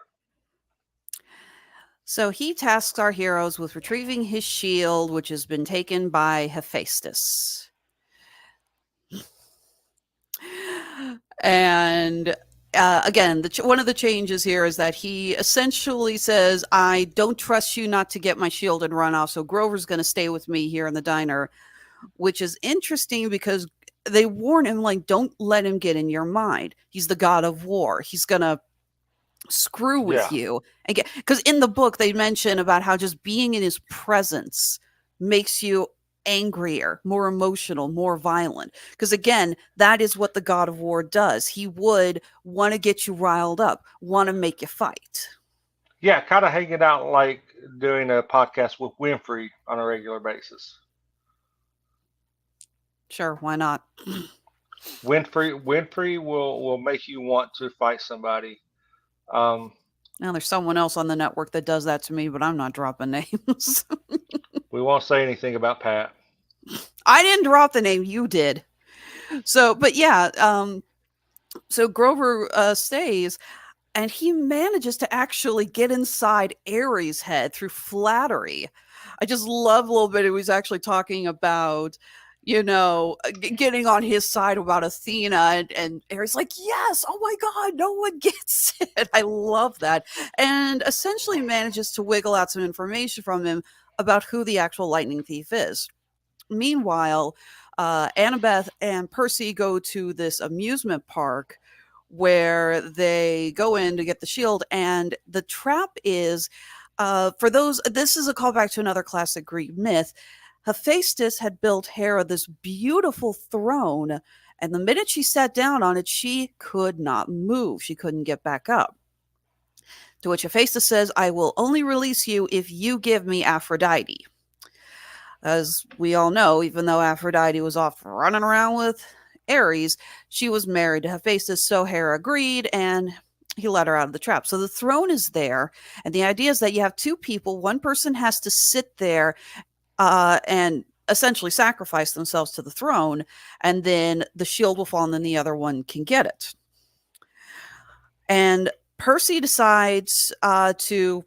So he tasks our heroes with retrieving his shield, which has been taken by Hephaestus. And again, one of the changes here is that he essentially says, I don't trust you not to get my shield and run off, so Grover's going to stay with me here in the diner, which is interesting because they warn him, like, don't let him get in your mind. He's the god of war. He's going to screw with you. Because in the book, they mention about how just being in his presence makes you angrier, more emotional, more violent. Because again, that is what the god of war does. He would want to get you riled up, want to make you fight. Yeah, kind of hanging out like doing a podcast with Winfrey on a regular basis. Sure, why not? Winfrey will make you want to fight somebody. Now there's someone else on the network that does that to me, but I'm not dropping names. We won't say anything about Pat. I didn't drop the name, you did. So, but yeah, so Grover stays, and he manages to actually get inside Ares' head through flattery. I just love a little bit. He was actually talking about, getting on his side about Athena, and Ares like, yes, oh my God, no one gets it. I love that. And essentially manages to wiggle out some information from him about who the actual lightning thief is. Meanwhile, Annabeth and Percy go to this amusement park where they go in to get the shield, and the trap is, this is a callback to another classic Greek myth. Hephaestus had built Hera this beautiful throne, and the minute she sat down on it, she could not move. She couldn't get back up. To which Hephaestus says, I will only release you if you give me Aphrodite. As we all know, even though Aphrodite was off running around with Ares, she was married to Hephaestus, so Hera agreed, and he let her out of the trap. So the throne is there, and the idea is that you have two people. One person has to sit there and essentially sacrifice themselves to the throne, and then the shield will fall, and then the other one can get it. And Percy decides to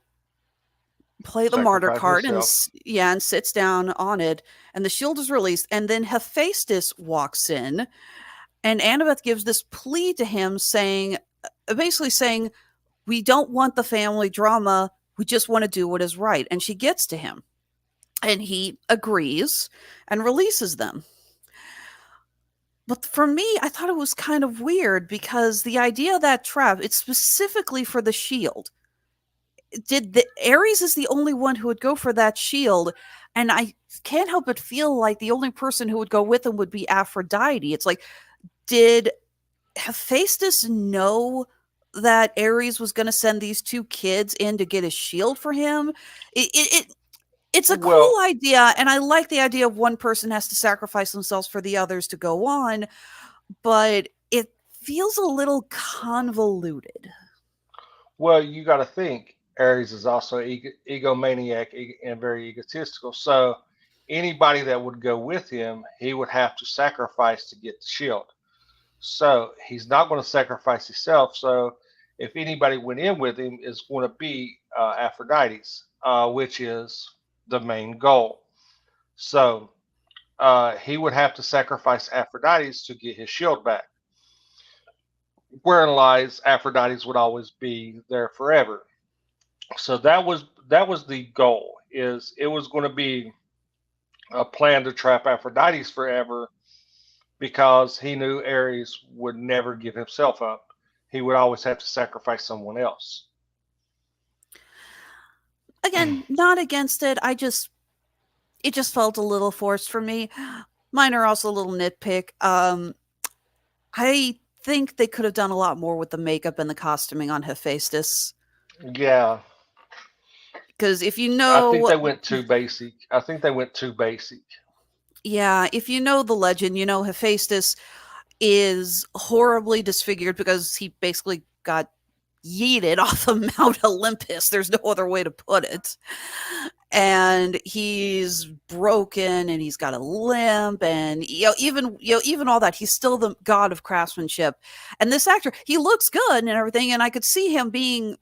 play the martyr card and sits down on it, and the shield is released, and then Hephaestus walks in, and Annabeth gives this plea to him, basically saying, we don't want the family drama, we just want to do what is right. And she gets to him, and he agrees and releases them. But for me, I thought it was kind of weird, because the idea of that trap, it's specifically for the shield. Ares is the only one who would go for that shield, and I can't help but feel like the only person who would go with him would be Aphrodite. It's like, did Hephaestus know that Ares was going to send these two kids in to get a shield for him? It's a cool idea, and I like the idea of one person has to sacrifice themselves for the others to go on, but it feels a little convoluted. Well, you got to think, Ares is also egomaniac and very egotistical. So anybody that would go with him, he would have to sacrifice to get the shield. So he's not going to sacrifice himself. So if anybody went in with him, it's going to be Aphrodite's, which is the main goal. So he would have to sacrifice Aphrodite's to get his shield back. Wherein lies Aphrodite's would always be there forever. So that was the goal. It was going to be a plan to trap Aphrodite's forever, because he knew Ares would never give himself up. He would always have to sacrifice someone else. Again, not against it. It just felt a little forced for me. Mine are also a little nitpick. I think they could have done a lot more with the makeup and the costuming on Hephaestus. Yeah. Because if you know... I think they went too basic. Yeah, if you know the legend, you know Hephaestus is horribly disfigured because he basically got yeeted off of Mount Olympus. There's no other way to put it. And he's broken, and he's got a limp, and even all that, he's still the god of craftsmanship. And this actor, he looks good and everything, and I could see him being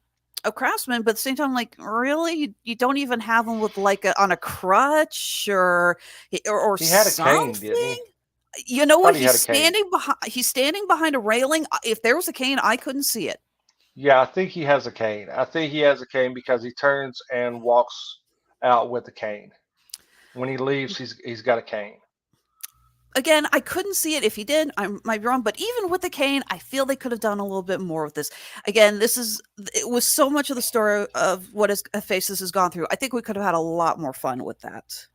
a craftsman, but at the same time, like, really, you don't even have him with on a crutch or he had a cane, didn't he? You know what? Thought he had a cane. He's standing behind a railing. If there was a cane, I couldn't see it. Yeah, I think he has a cane. I think he has a cane because he turns and walks out with a cane. When he leaves, he's got a cane. Again, I couldn't see it. If he did, I might be wrong. But even with the cane, I feel they could have done a little bit more with this. Again, it was so much of the story of what his faces has gone through. I think we could have had a lot more fun with that.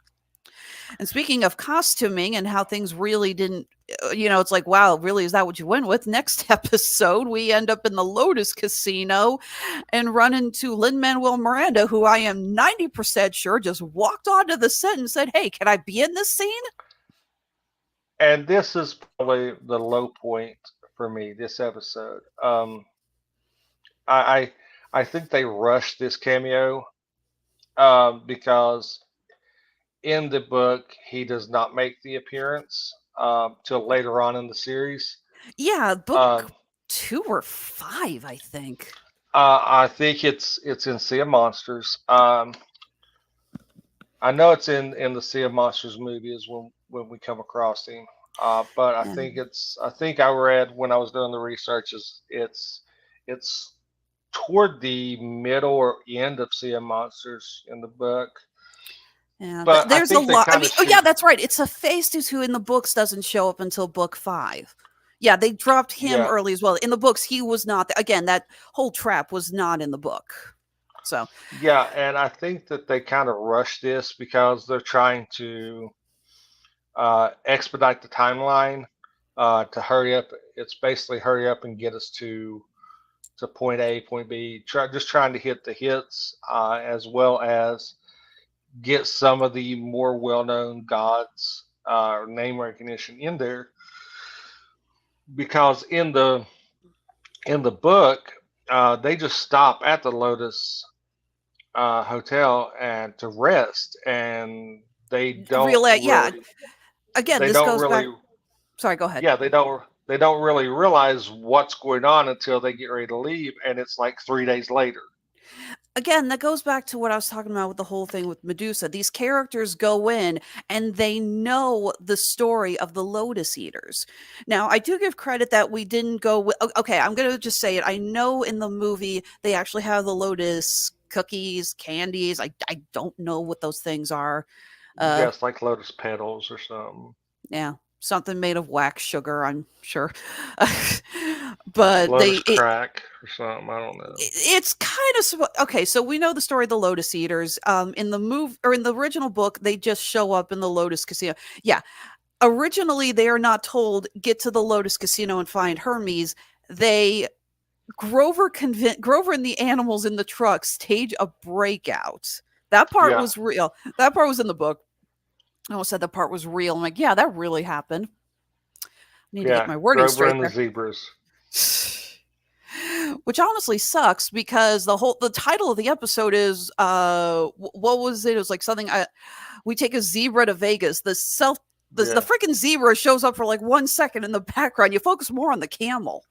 And speaking of costuming and how things really didn't, it's like, wow, really, is that what you went with? Next episode, we end up in the Lotus Casino and run into Lin-Manuel Miranda, who I am 90% sure just walked onto the set and said, hey, can I be in this scene? And this is probably the low point for me, this episode. I think they rushed this cameo because in the book, he does not make the appearance till later on in the series. Yeah, book 2 or 5, I think. I think it's in Sea of Monsters. I know it's in the Sea of Monsters movie is when we come across him. But I think I read when I was doing the research it's toward the middle or end of Sea of Monsters in the book. Yeah, but there's a lot. I mean, yeah, that's right. It's Hephaestus who in the books doesn't show up until book 5. Yeah, they dropped him early as well. In the books, he was not. Again, that whole trap was not in the book. So yeah, and I think that they kind of rushed this because they're trying to expedite the timeline to hurry up. It's basically hurry up and get us to point A, point B. Just trying to hit the hits as well as get some of the more well-known gods name recognition in there, because in the book they just stop at the Lotus hotel and to rest, and they don't really, again, they this don't goes really back. Sorry, go ahead. Yeah, they don't really realize what's going on until they get ready to leave, and it's like 3 days later. Again, that goes back to what I was talking about with the whole thing with Medusa. These characters go in and they know the story of the Lotus Eaters. Now, I do give credit that we didn't go with, okay, I'm going to just say it. I know in the movie they actually have the Lotus cookies, candies. I don't know what those things are. Yes, like Lotus petals or something. Yeah, something made of wax sugar, I'm sure. But Lotus crack or something. I don't know. It's kind of okay. So we know the story of the Lotus Eaters. In the in the original book, they just show up in the Lotus Casino. Yeah, originally they are not told get to the Lotus Casino and find Hermes. Grover and the animals in the truck stage a breakout. That part was real. That part was in the book. I almost said that part was real. I'm like, yeah, that really happened. I need to get my wording straight. Grover and the zebras. Which honestly sucks because the title of the episode is what was it? It was like something we take a zebra to Vegas. The freaking zebra shows up for like 1 second in the background. You focus more on the camel.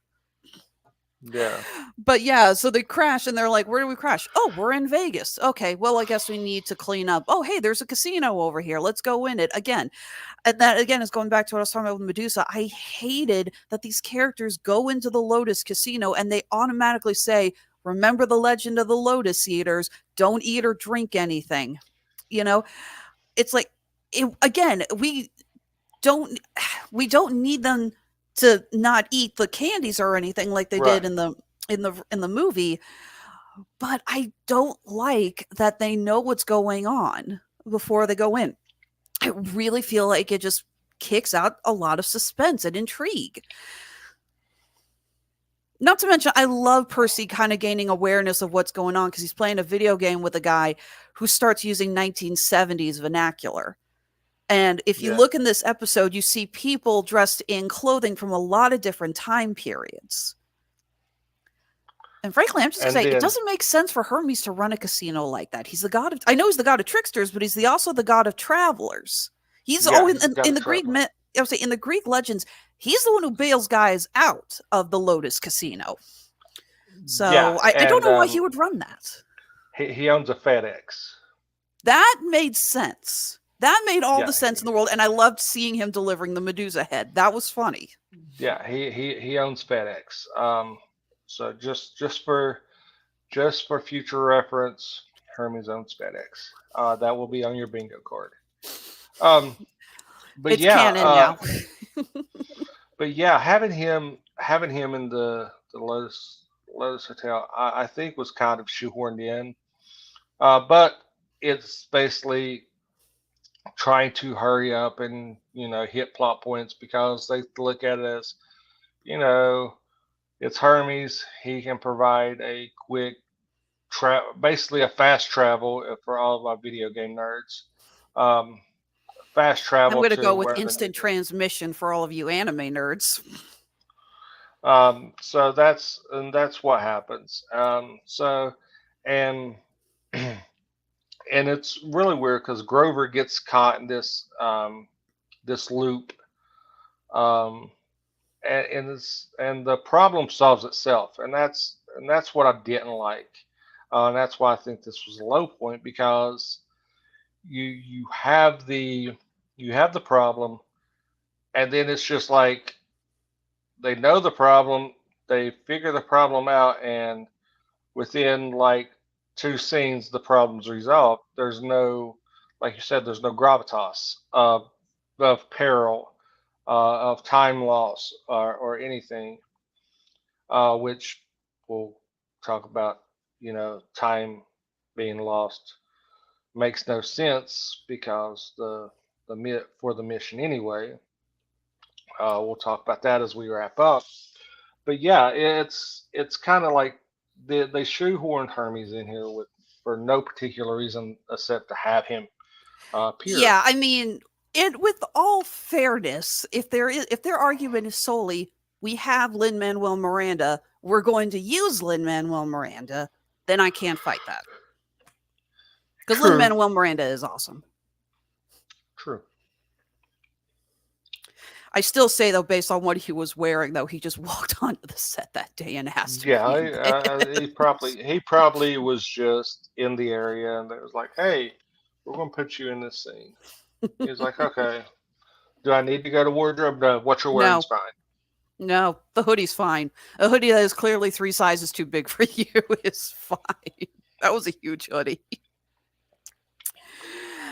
Yeah. But yeah, so they crash and they're like, where do we crash? Oh, we're in Vegas. Okay, well, I guess we need to clean up. Oh, hey, there's a casino over here. Let's go in it again. And that again is going back to what I was talking about with Medusa. I hated that these characters go into the Lotus Casino and they automatically say, remember the legend of the Lotus Eaters. Don't eat or drink anything. It's like, again, we don't need them to not eat the candies or anything like they did in the movie, but I don't like that they know what's going on before they go in. I really feel like it just kicks out a lot of suspense and intrigue. Not to mention, I love Percy kind of gaining awareness of what's going on because he's playing a video game with a guy who starts using 1970s vernacular. And if you look in this episode, you see people dressed in clothing from a lot of different time periods. And frankly, I'm just going to say, it doesn't make sense for Hermes to run a casino like that. He's the god of, I know he's the god of tricksters, but he's also the god of travelers. He's always in the Greek myth. I would say in the Greek legends, he's the one who bails guys out of the Lotus Casino. So I don't know why he would run that. He owns a FedEx. That made sense. That made all Yeah. the sense in the world, and I loved seeing him delivering the Medusa head. That was funny. Yeah, he owns FedEx. So just for future reference, Hermes owns FedEx. That will be on your bingo card. But It's yeah, canon now. but yeah, having him in the Lotus Hotel, I think was kind of shoehorned in. But it's basically trying to hurry up and hit plot points because they look at it as it's Hermes. He can provide a quick basically a fast travel for all of our video game nerds. Fast travel. I'm going to to go with where instant transmission for all of you anime nerds. So that's what happens. So and and it's really weird because Grover gets caught in this loop, and the problem solves itself, and that's what I didn't like, and that's why I think this was a low point because you have the problem, and then it's just like they know the problem, they figure the problem out, and within like 2 scenes the problem's resolved. There's no, like you said, there's no gravitas of peril, of time loss, or anything, which we'll talk about. Time being lost makes no sense because for the mission anyway. We'll talk about that as we wrap up. But yeah, it's kind of like they shoehorned Hermes in here for no particular reason except to have him appear. Yeah, I mean, with all fairness, if their argument is solely we have Lin-Manuel Miranda, we're going to use Lin-Manuel Miranda, then I can't fight that. Because True. Lin-Manuel Miranda is awesome. True. I still say, though, based on what he was wearing, though, he just walked onto the set that day and asked to be in bed. He probably was just in the area, and it was like, "Hey, we're going to put you in this scene." He was like, "Okay, do I need to go to wardrobe? No, what you're wearing is fine." No, the hoodie's fine. A hoodie that is clearly 3 sizes too big for you is fine. That was a huge hoodie.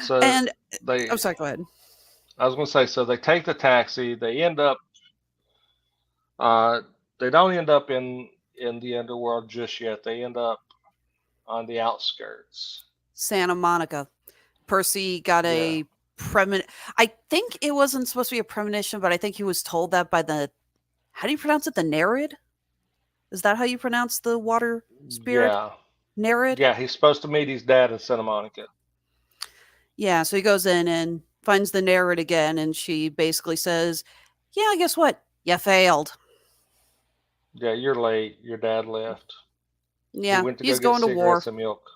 So I'm sorry, go ahead. I was going to say, so they take the taxi. They end up. They don't end up in the underworld just yet. They end up on the outskirts. Santa Monica. Percy got a premonition. I think it wasn't supposed to be a premonition, but I think he was told that by the. How do you pronounce it? The Nereid? Is that how you pronounce the water spirit? Yeah. Nereid? Yeah, he's supposed to meet his dad in Santa Monica. Yeah, so he goes in and finds the Nereid again, and she basically says, "Yeah, guess what? You failed." Yeah, you're late. Your dad left. Yeah, he's going to war. And milk.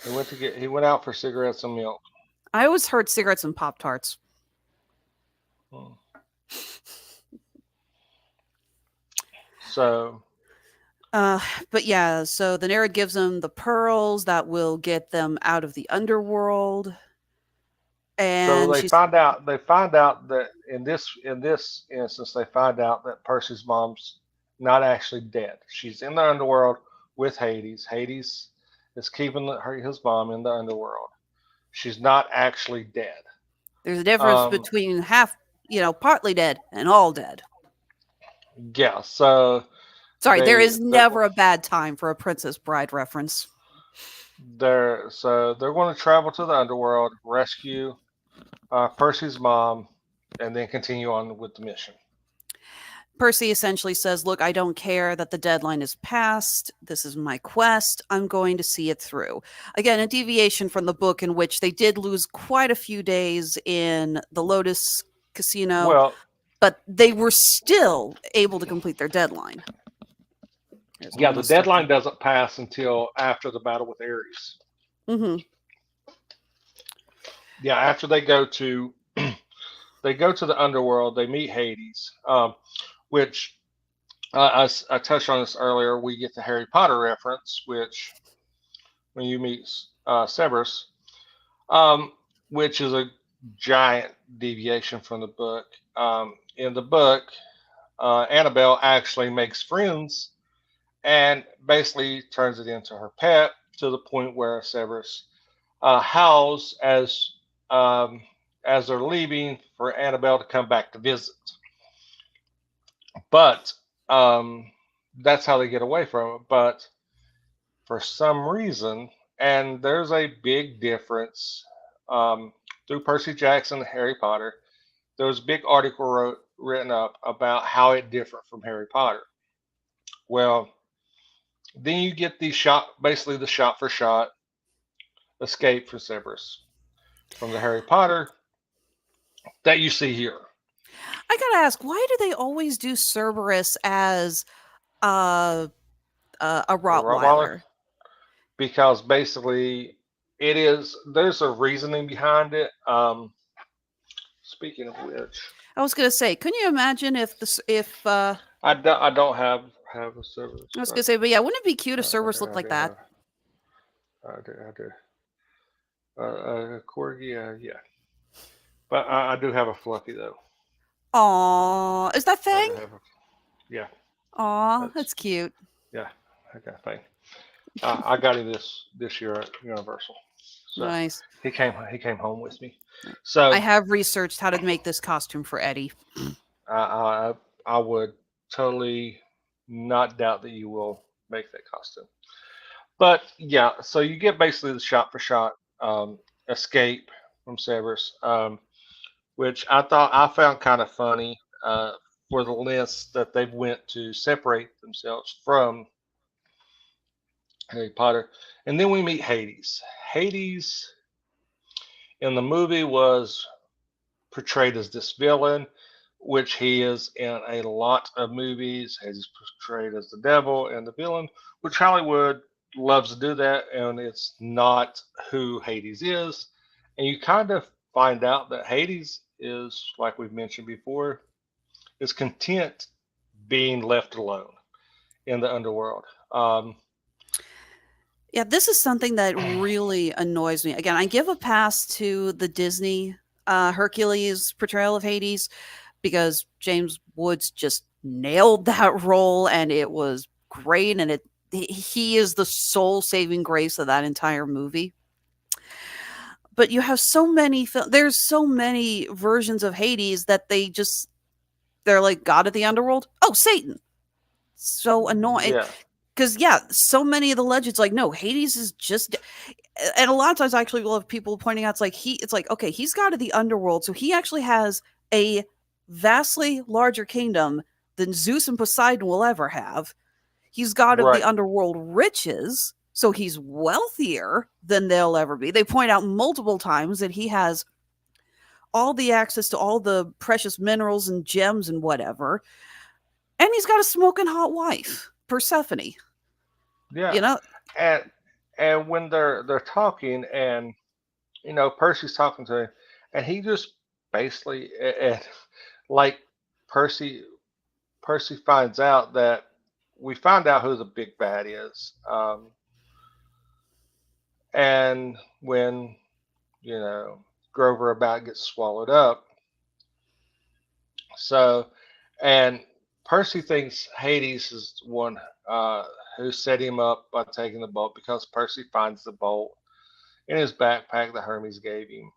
He went out for cigarettes and milk. I always heard cigarettes and Pop-Tarts. So, but yeah, so the Nereid gives them the pearls that will get them out of the underworld. And so they find out that in this instance they find out that Percy's mom's not actually dead. She's in the underworld with Hades. Hades is keeping his mom in the underworld. She's not actually dead. There's a difference between partly dead and all dead. Yeah, so sorry, there is never a bad time for a Princess Bride reference. They're going to travel to the underworld, rescue Percy's mom, and then continue on with the mission. Percy essentially says, "Look, I don't care that the deadline is passed. This is my quest. I'm going to see it through." Again, a deviation from the book in which they did lose quite a few days in the Lotus Casino, but they were still able to complete their deadline. The deadline doesn't pass until after the battle with Ares. Mm-hmm. Yeah, after they go to the underworld, they meet Hades, which I touched on this earlier. We get the Harry Potter reference, which when you meet Cerberus, which is a giant deviation from the book. In the book, Annabelle actually makes friends and basically turns it into her pet to the point where Severus howls as they're leaving for Annabelle to come back to visit. But that's how they get away from it. But for some reason, and there's a big difference through Percy Jackson and Harry Potter, there was a big article written up about how it differed from Harry Potter. Well, then you get basically the shot for shot escape for Severus from the Harry Potter that you see here. I gotta ask, why do they always do Cerberus as a Rottweiler? Because basically there's a reasoning behind it. Speaking of which, I was gonna say, couldn't you imagine if I don't have a Cerberus. I was gonna say, but yeah, wouldn't it be cute if Cerberus looked like that? I do. Corgi, yeah. But I do have a Fluffy though. Aw, is that Fang? Yeah. Aw, that's cute. Yeah, I got Fang. I got him this year at Universal. So Nice. He came home with me. So I have researched how to make this costume for Eddie. I would totally not doubt that you will make that costume. But yeah, so you get basically the shot for shot escape from Severus, which I found kind of funny for the lengths that they went to separate themselves from Harry Potter. And then we meet Hades. Hades in the movie was portrayed as this villain, which he is in a lot of movies. He's portrayed as the devil and the villain, which Hollywood loves to do that, and it's not who Hades is. And you kind of find out that Hades is, like we've mentioned before, is content being left alone in the underworld. Yeah, this is something that really annoys me. Again, I give a pass to the Disney Hercules portrayal of Hades because James Woods just nailed that role, and it was great, and he is the sole saving grace of that entire movie. But you have so many there's so many versions of Hades that they're like God of the underworld. Oh, Satan. So annoying. Yeah. Because, so many of the legends, like, no, Hades is just, and a lot of times I actually love people pointing out, it's like, okay, he's God of the underworld, so he actually has a vastly larger kingdom than Zeus and Poseidon will ever have. He's God of the underworld riches, so he's wealthier than they'll ever be. They point out multiple times that he has all the access to all the precious minerals and gems and whatever, and he's got a smoking hot wife, Persephone. Yeah. And when they're talking, and Percy's talking to him, and he just basically like Percy finds out that we find out who the big bad is. And when Grover about gets swallowed up. So, and Percy thinks Hades is the one who set him up by taking the bolt, because Percy finds the bolt in his backpack that Hermes gave him,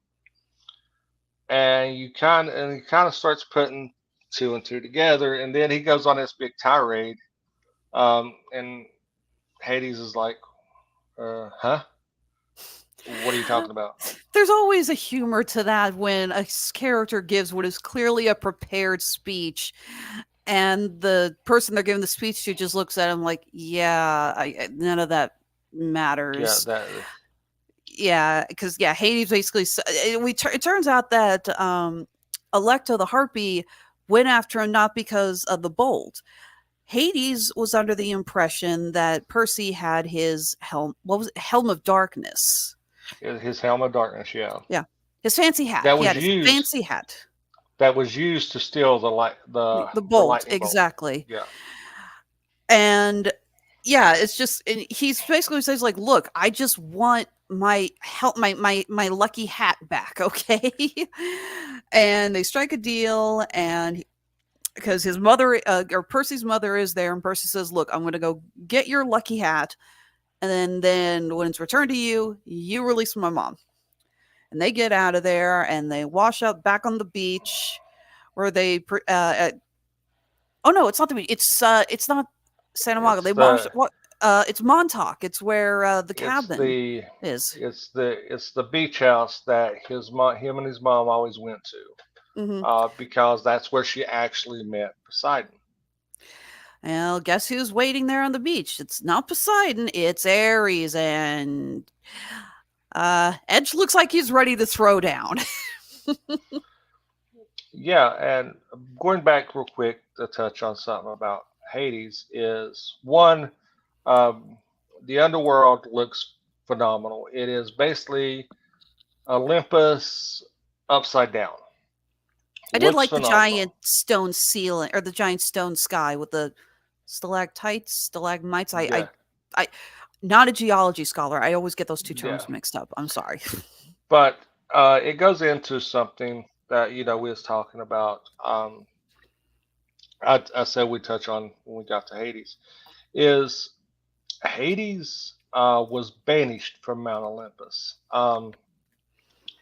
and he kind of starts putting two and two together, and then he goes on this big tirade, and Hades is like, "Huh? What are you talking about?" There's always a humor to that when a character gives what is clearly a prepared speech, and the person they're giving the speech to just looks at him like, none of that matters. Because Hades basically, it turns out that Alecto the Harpy went after him not because of the bolt. Hades was under the impression that Percy had his helm. What was it? Helm of Darkness. His helm of darkness, yeah. Yeah. His fancy hat. That was he had used, his fancy hat. That was used to steal the bolt, the exactly. Bolt. Yeah. And it's just, and he's basically says like, look, I just want my lucky hat back, okay? And they strike a deal, and because his mother or Percy's mother is there, and Percy says, "Look, I'm going to go get your lucky hat, and then when it's returned to you, you release my mom." And they get out of there, and they wash up back on the beach, where they oh no, it's not the beach. It's not Santa Monica. They wash what? It's Montauk. It's where the cabin is. It's the beach house that him and his mom always went to, because that's where she actually met Poseidon. Well, guess who's waiting there on the beach? It's not Poseidon. It's Ares, and Edge looks like he's ready to throw down. Yeah, and going back real quick to touch on something about Hades is one. The underworld looks phenomenal. It is basically Olympus upside down. I did Looks like the phenomenal. giant stone ceiling, or the giant stone sky with the stalactites, stalagmites. Yeah. I not a geology scholar. I always get those two terms Yeah. mixed up. I'm sorry. But it goes into something that we was talking about. I said we touch on when we got to Hades. Is Hades was banished from Mount Olympus.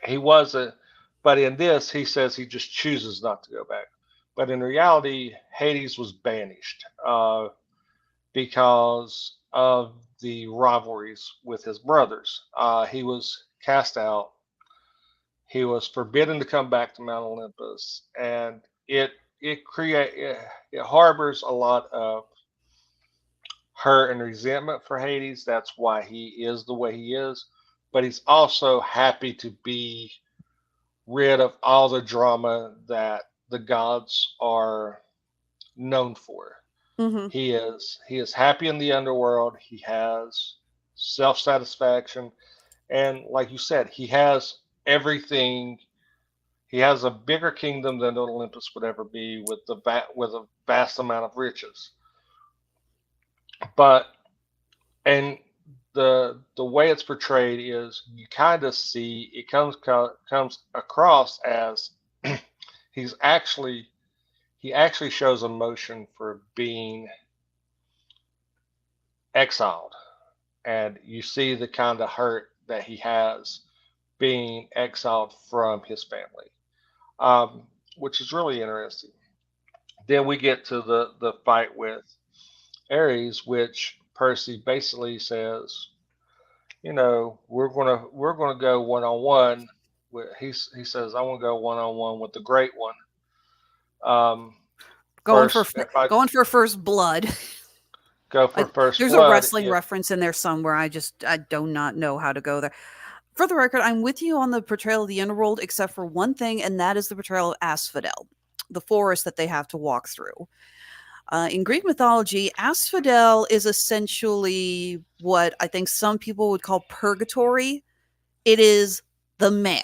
He wasn't, but in this, he says he just chooses not to go back. But in reality, Hades was banished because of the rivalries with his brothers. He was cast out. He was forbidden to come back to Mount Olympus, and it harbors a lot of hurt and resentment for Hades. That's why he is the way he is. But he's also happy to be rid of all the drama that the gods are known for. Mm-hmm. He is happy in the underworld. He has self-satisfaction, and like you said, he has everything. He has a bigger kingdom than Olympus would ever be, with a vast amount of riches. But and the way it's portrayed is you kind of see it comes across as he actually shows emotion for being exiled, and you see the kind of hurt that he has being exiled from his family, which is really interesting. Then we get to the fight with Ares, which Percy basically says, we're gonna go one on one. He says, I want to go one on one with the Great One. Going for first blood. Go for first There's blood. a wrestling reference in there somewhere. I do not know how to go there. For the record, I'm with you on the portrayal of the underworld, except for one thing, and that is the portrayal of Asphodel, the forest that they have to walk through. In Greek mythology, Asphodel is essentially what I think some people would call purgatory. It is the meh.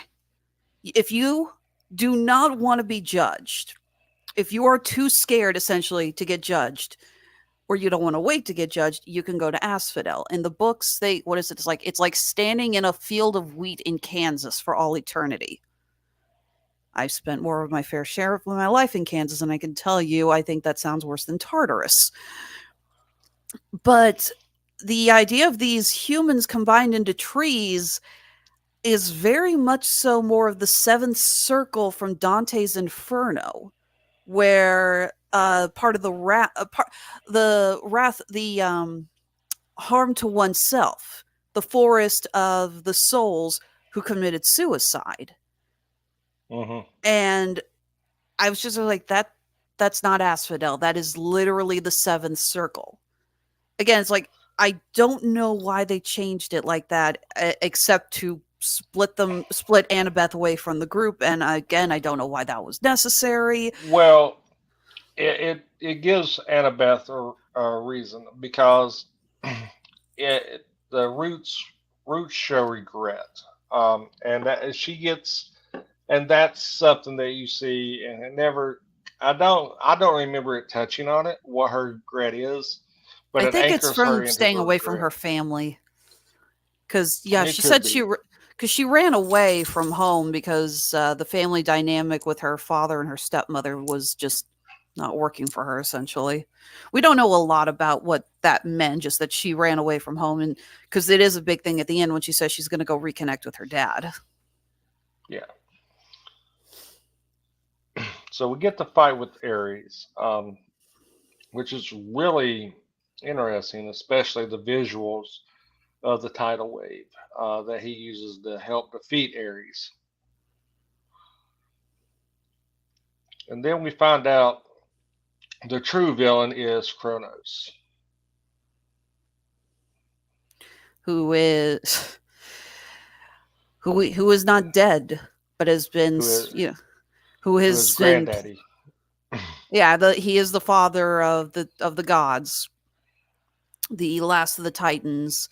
If you do not want to be judged, if you are too scared, essentially, to get judged, or you don't want to wait to get judged, you can go to Asphodel. In the books, it's like standing in a field of wheat in Kansas for all eternity. I've spent more of my fair share of my life in Kansas, and I can tell you, I think that sounds worse than Tartarus. But the idea of these humans combined into trees is very much so more of the seventh circle from Dante's Inferno, where part of the harm to oneself, the forest of the souls who committed suicide. Mm-hmm. And I was just like, that's not Asphodel. That is literally the seventh circle. Again, it's like, I don't know why they changed it like that, except to split Annabeth away from the group. And again, I don't know why that was necessary. Well, it gives Annabeth a reason, because the roots show regret, and that she gets. And that's something that you see, and I don't remember it touching on it, what her regret is. But I think it's from her staying into away regret. from her family. Because yeah, It she could said be. because she ran away from home because the family dynamic with her father and her stepmother was just not working for her. Essentially, we don't know a lot about what that meant. Just that she ran away from home, and because it is a big thing at the end when she says she's going to go reconnect with her dad. Yeah. So we get the fight with Ares, which is really interesting, especially the visuals of the tidal wave that he uses to help defeat Ares. And then we find out the true villain is Kronos. Who is who is not dead, but has been Who is who who is has been granddaddy. he is the father of the gods, the last of the Titans.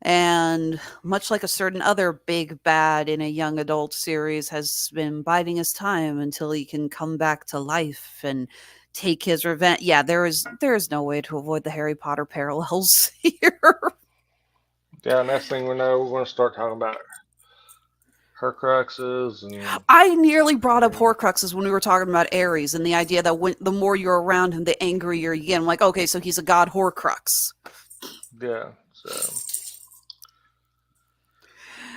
And much like a certain other big bad in a young adult series, has been biding his time until he can come back to life and take his revenge. Yeah, there is no way to avoid the Harry Potter parallels here. Yeah, next thing we know, we're going to start talking about Horcruxes and I nearly brought up Horcruxes when we were talking about Ares and the idea that the more you're around him, the angrier you get. I'm like, okay, so he's a god Horcrux. yeah. So,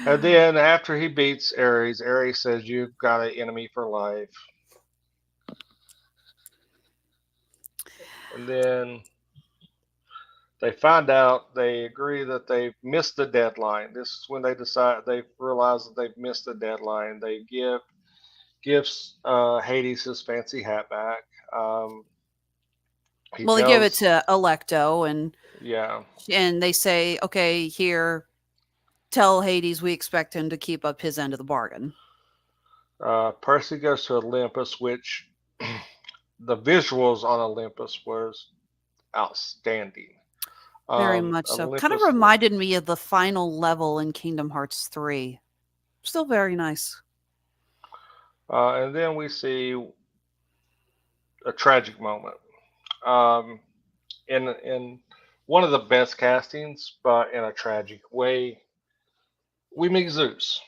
and then after he beats Ares, Ares says, "You've got an enemy for life." And then they find out, they agree that they've missed the deadline. This is when they realize that they've missed the deadline. They gives Hades his fancy hat back. He Well, they give it tells, to Electo, and yeah, they say, okay, here, tell Hades we expect him to keep up his end of the bargain. Percy goes to Olympus, which the visuals on Olympus was outstanding. Very much so. Kind of Olympus, reminded me of the final level in Kingdom Hearts 3. Still very nice. and then we see a tragic moment. Um, in one of the best castings, but in a tragic way, we meet Zeus.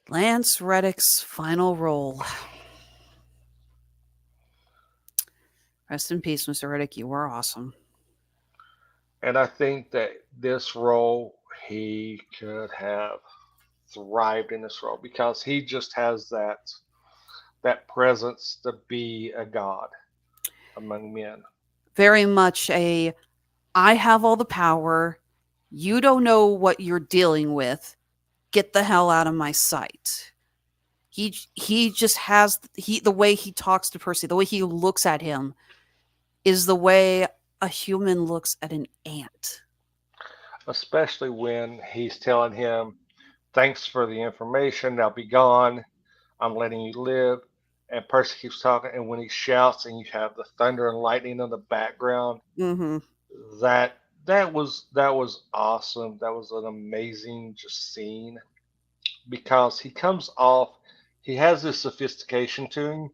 Lance Reddick's final role. Rest in peace, Mr. Reddick. You were awesome. And I think that this role, he could have thrived in this role because he just has that presence to be a god among men. Very much I have all the power. You don't know what you're dealing with. Get the hell out of my sight. He just has the way he talks to Percy, the way he looks at him is the way a human looks at an ant. Especially when he's telling him, "Thanks for the information. Now be gone. I'm letting you live." And Percy keeps talking, and when he shouts, and you have the thunder and lightning in the background, Mm-hmm. that was awesome. That was an amazing just scene because he comes off. He has this sophistication to him,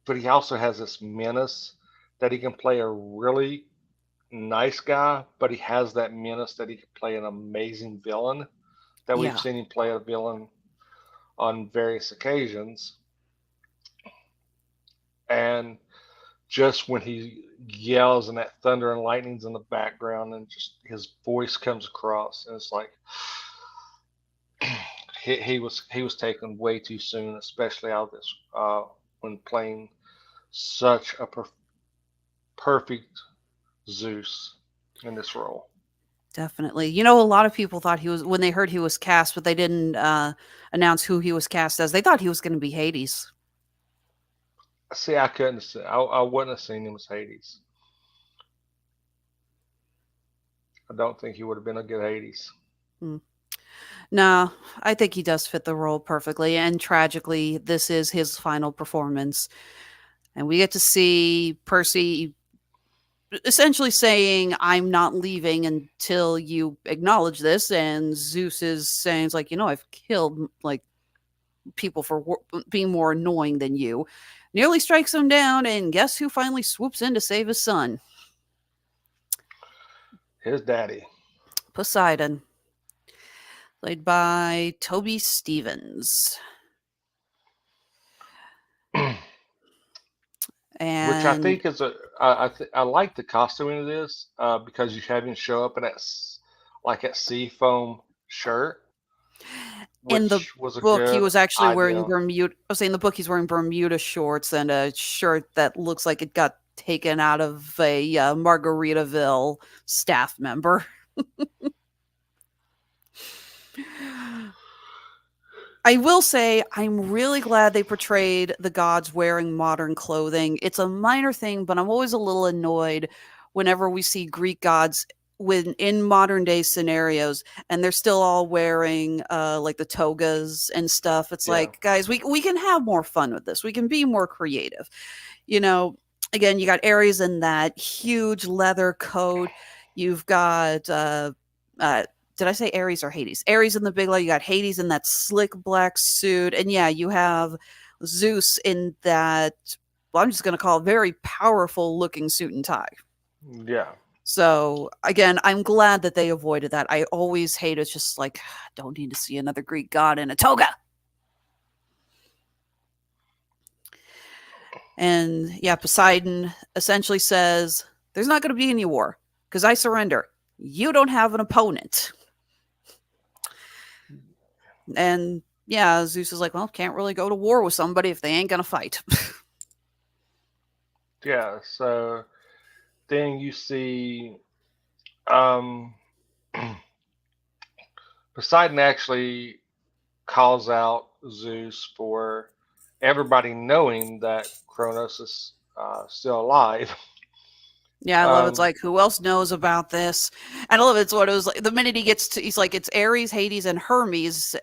but he also has this menace that he can play a really nice guy, but he has that menace that he can play an amazing villain that we've Yeah. seen him play a villain on various occasions. And just when he yells and that thunder and lightning's in the background and just his voice comes across and it's like he was taken way too soon, especially out of this when playing such a perfect Zeus in this role. Definitely. You know, a lot of people thought he was, when they heard he was cast, but they didn't announce who he was cast as. They thought he was going to be Hades. See, I couldn't see. I wouldn't have seen him as Hades. I don't think he would have been a good Hades. No, I think he does fit the role perfectly. And tragically, this is his final performance. And we get to see Percy essentially saying, I'm not leaving until you acknowledge this. And Zeus is saying, it's like, you know, I've killed like people for being more annoying than you. Nearly strikes him down. And guess who finally swoops in to save his son? His daddy. Poseidon, played by Toby Stevens. And Which I think is I like the costuming of this because you have him show up in that like that sea foam shirt, in the which was a book, he good was actually wearing idea. Bermuda. I was saying in the book, he's wearing Bermuda shorts and a shirt that looks like it got taken out of a Margaritaville staff member. I will say I'm really glad they portrayed the gods wearing modern clothing. It's a minor thing, but I'm always a little annoyed whenever we see Greek gods in modern day scenarios and they're still all wearing like the togas and stuff. It's Yeah. like, guys, we can have more fun with this. We can be more creative. You know, again, you got Ares in that huge leather coat. You've got did I say Ares or Hades? Ares in the big light. You got Hades in that slick black suit. And yeah, you have Zeus in that, well, I'm just going to call it very powerful looking suit and tie. Yeah. So again, I'm glad that they avoided that. I always hate it's just like, don't need to see another Greek god in a toga. And yeah, Poseidon essentially says, there's not going to be any war because I surrender. You don't have an opponent. And yeah, Zeus is like, well, can't really go to war with somebody if they ain't going to fight. Yeah. So then you see Poseidon actually calls out Zeus for everybody knowing that Kronos is still alive. Yeah, I love it's like, who else knows about this? And I love it's what it was like. The minute he gets to, he's like, it's Ares, Hades, and Hermes.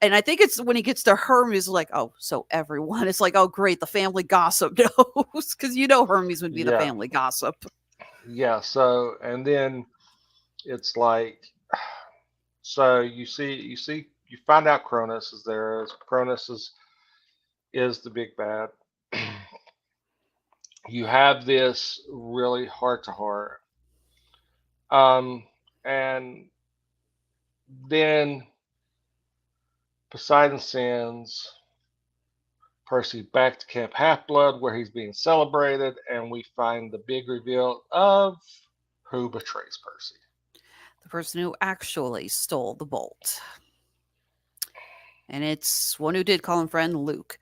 And I think it's when he gets to Hermes, like, oh, so everyone. It's like, oh, great, the family gossip knows. Because you know Hermes would be the family gossip. Yeah, so, and then it's like, so you find out Kronos is there. Kronos is the big bad. You have this really heart-to-heart. And then Poseidon sends Percy back to Camp Half-Blood where he's being celebrated, and we find the big reveal of who betrays Percy. The person who actually stole the bolt. And it's one who did call him friend, Luke.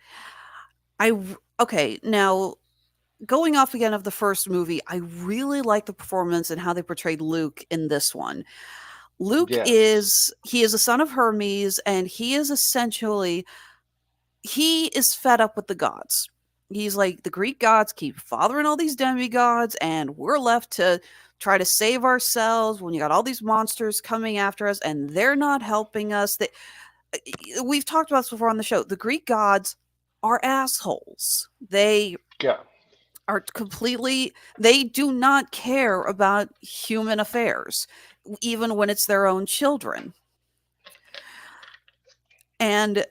Okay, now going off again of the first movie, I really like the performance and how they portrayed Luke in this one. Luke is a son of Hermes, and he is fed up with the gods. He's like, the Greek gods keep fathering all these demigods, and we're left to try to save ourselves when you got all these monsters coming after us, and they're not helping us. We've talked about this before on the show. The Greek gods are assholes. They are they do not care about human affairs, even when it's their own children. And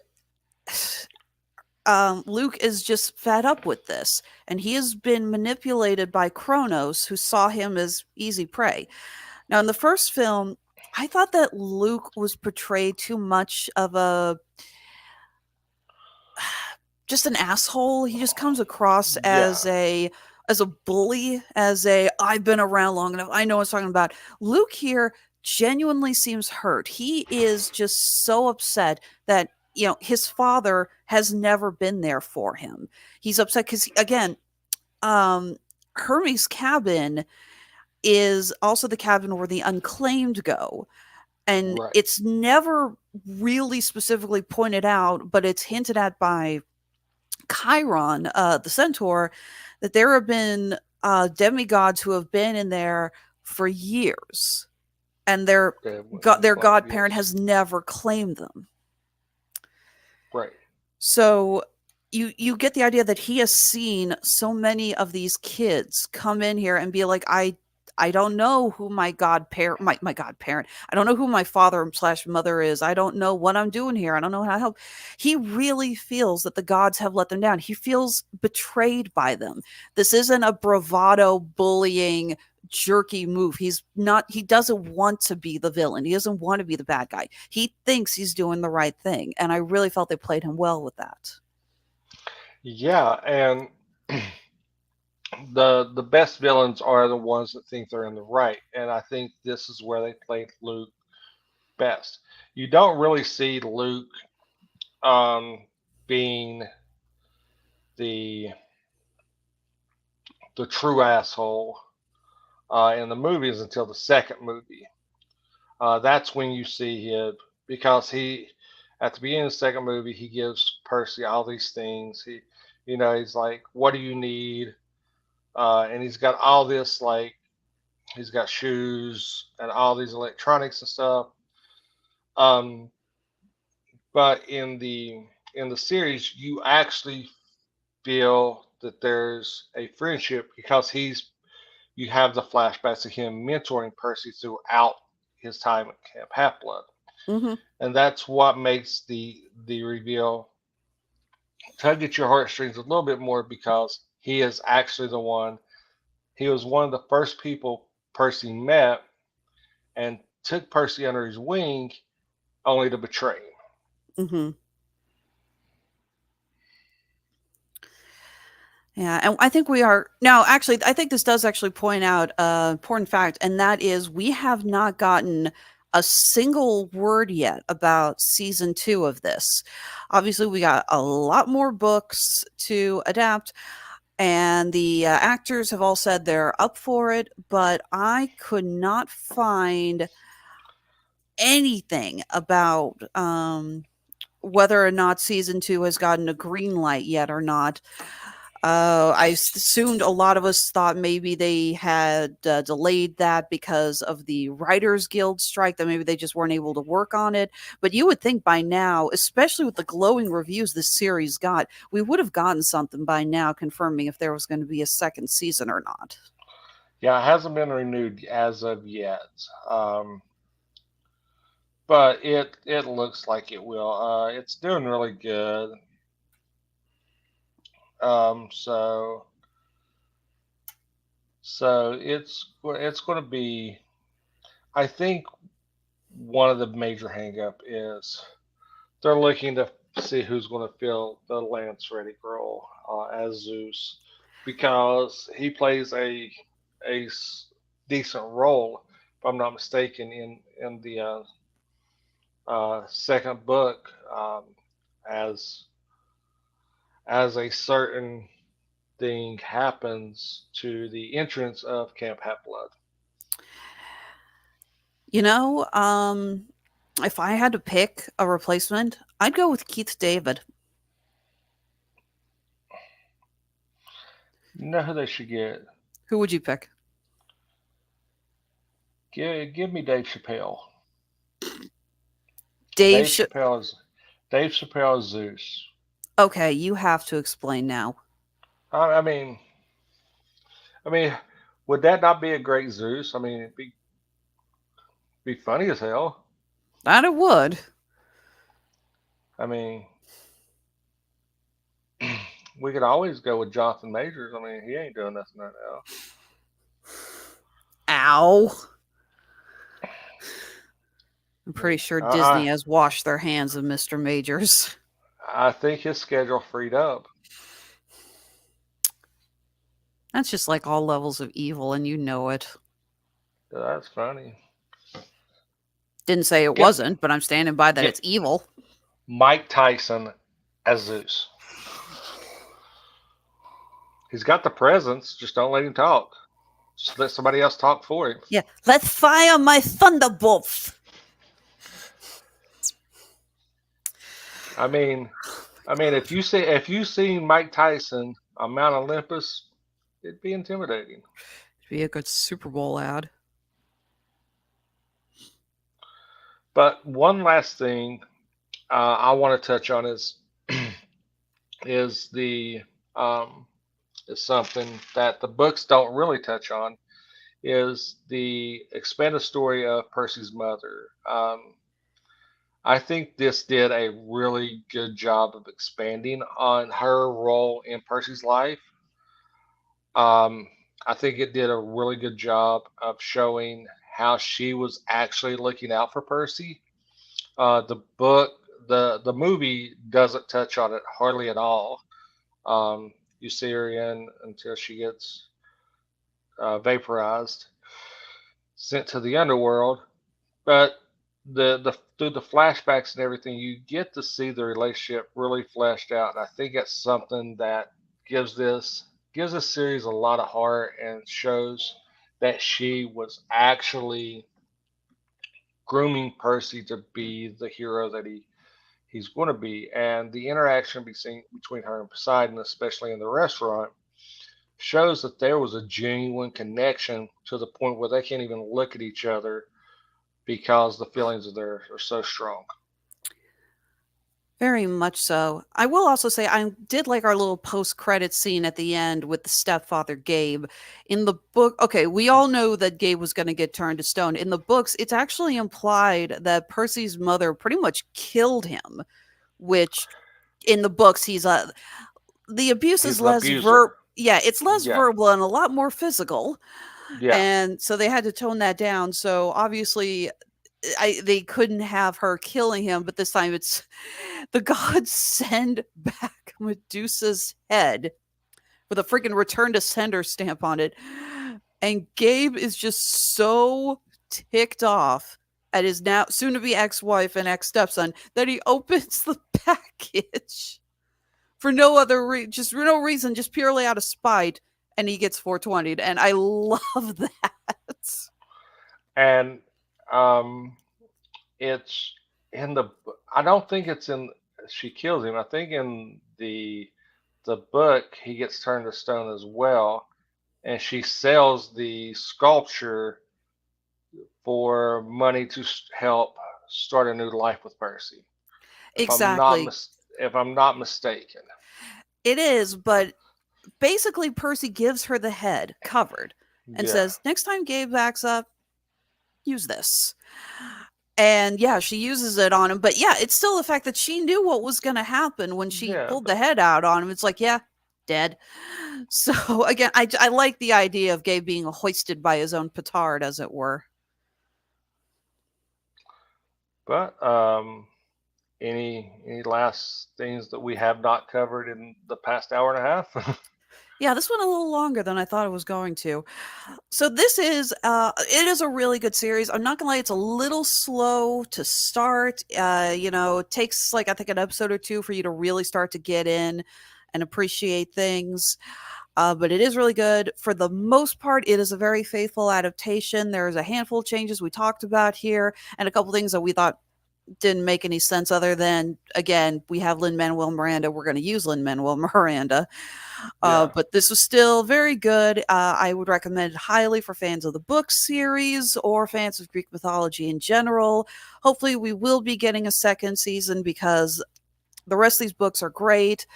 Luke is just fed up with this, and he has been manipulated by Kronos, who saw him as easy prey. Now, in the first film, I thought that Luke was portrayed too much of just an asshole. He just comes across as a bully, I've been around long enough, I know what I'm talking about. Luke here genuinely seems hurt. He is just so upset that, you know, his father has never been there for him. He's upset because, again, Hermes' cabin is also the cabin where the unclaimed go. And it's never really specifically pointed out, but it's hinted at by Chiron, the centaur, that there have been demigods who have been in there for years, and their godparent has never claimed them. Right. So you get the idea that he has seen so many of these kids come in here and be like, I don't know who my godparent, my godparent. I don't know who my father / mother is. I don't know what I'm doing here. I don't know how to help. He really feels that the gods have let them down. He feels betrayed by them. This isn't a bravado, bullying, jerky move. He doesn't want to be the villain. He doesn't want to be the bad guy. He thinks he's doing the right thing. And I really felt they played him well with that. Yeah, and the best villains are the ones that think they're in the right, and I think this is where they played Luke best. You don't really see Luke being the true asshole in the movies until the second movie. That's when you see him, because he, at the beginning of the second movie, he gives Percy all these things. He's like, "What do you need?" And he's got all this, like, he's got shoes and all these electronics and stuff. But in the series, you actually feel that there's a friendship, because you have the flashbacks of him mentoring Percy throughout his time at Camp Half-Blood. Mm-hmm. And that's what makes the reveal tug at your heartstrings a little bit more, because he is actually he was one of the first people Percy met and took Percy under his wing, only to betray him. Mm-hmm. Yeah, and I think we are now. Actually, I think this does actually point out an important fact, and that is we have not gotten a single word yet about season 2 of this. Obviously, we got a lot more books to adapt, and the actors have all said they're up for it, but I could not find anything about whether or not season 2 has gotten a green light yet or not. I assumed a lot of us thought maybe they had delayed that because of the Writers Guild strike, that maybe they just weren't able to work on it. But you would think by now, especially with the glowing reviews this series got, we would have gotten something by now confirming if there was going to be a second season or not. Yeah, it hasn't been renewed as of yet. But it looks like it will. It's doing really good. So it's going to be. I think one of the major hangup is they're looking to see who's going to fill the Lance Reddick role as Zeus, because he plays a decent role, if I'm not mistaken, in the second book, as a certain thing happens to the entrance of Camp Half-Blood. If I had to pick a replacement, I'd go with Keith David. You know who they should get? Who would you pick? Give me Dave Chappelle. Dave Chappelle is Zeus. Okay, you have to explain now. I mean, would that not be a great Zeus? I mean, it'd be funny as hell. That it would. I mean, we could always go with Jonathan Majors. I mean, he ain't doing nothing right now. Ow. I'm pretty sure Disney has washed their hands of Mr. Majors. I think his schedule freed up. That's just like all levels of evil, and you know it. That's funny. Didn't say it wasn't, but I'm standing by that it's evil. Mike Tyson as Zeus. He's got the presence, just don't let him talk. Just let somebody else talk for him. Yeah, let's fire my thunderbolts. I mean, if you seen Mike Tyson on Mount Olympus, it'd be intimidating. It'd be a good Super Bowl ad. But one last thing I want to touch on is something that the books don't really touch on, is the expanded story of Percy's mother. I think this did a really good job of expanding on her role in Percy's life. I think it did a really good job of showing how she was actually looking out for Percy. The book, the movie doesn't touch on it hardly at all. You see her in until she gets vaporized, sent to the underworld. But the through the flashbacks and everything, you get to see the relationship really fleshed out. And I think that's something that gives this series a lot of heart and shows that she was actually grooming Percy to be the hero that he's going to be. And the interaction between her and Poseidon, especially in the restaurant, shows that there was a genuine connection to the point where they can't even look at each other because the feelings of theirs are so strong. Very much so. I will also say I did like our little post-credit scene at the end with the stepfather Gabe. In the book, okay, we all know that Gabe was going to get turned to stone. In the books, it's actually implied that Percy's mother pretty much killed him, which in the books the abuse He's is an less abuser. it's less Yeah. verbal and a lot more physical. Yeah. And so they had to tone that down. So obviously they couldn't have her killing him, but this time it's the gods send back Medusa's head with a freaking return to sender stamp on it. And Gabe is just so ticked off at his now soon to be ex-wife and ex-stepson that he opens the package for no other just for no reason, just purely out of spite, and he gets 420'd. And I love that. And it's in the. I don't think it's in. She kills him. I think in the book he gets turned to stone as well, and she sells the sculpture for money to help start a new life with Percy. Exactly. If I'm not mistaken. It is, but basically Percy gives her the head covered and says, next time Gabe backs up, use this. And yeah, she uses it on him. But yeah, it's still the fact that she knew what was going to happen when she pulled the head out on him. It's like, yeah, dead. So again, I like the idea of Gabe being hoisted by his own petard, as it were. But any last things that we have not covered in the past hour and a half? Yeah, this went a little longer than I thought it was going to. So this is it is a really good series. I'm not gonna lie, it's a little slow to start. It takes like I think an episode or two for you to really start to get in and appreciate things. But it is really good. For the most part, it is a very faithful adaptation. There's a handful of changes we talked about here, and a couple things that we thought didn't make any sense other than, again, we have Lin-Manuel Miranda. We're going to use Lin-Manuel Miranda. But this was still very good. I would recommend it highly for fans of the book series or fans of Greek mythology in general. Hopefully we will be getting a second season because the rest of these books are great.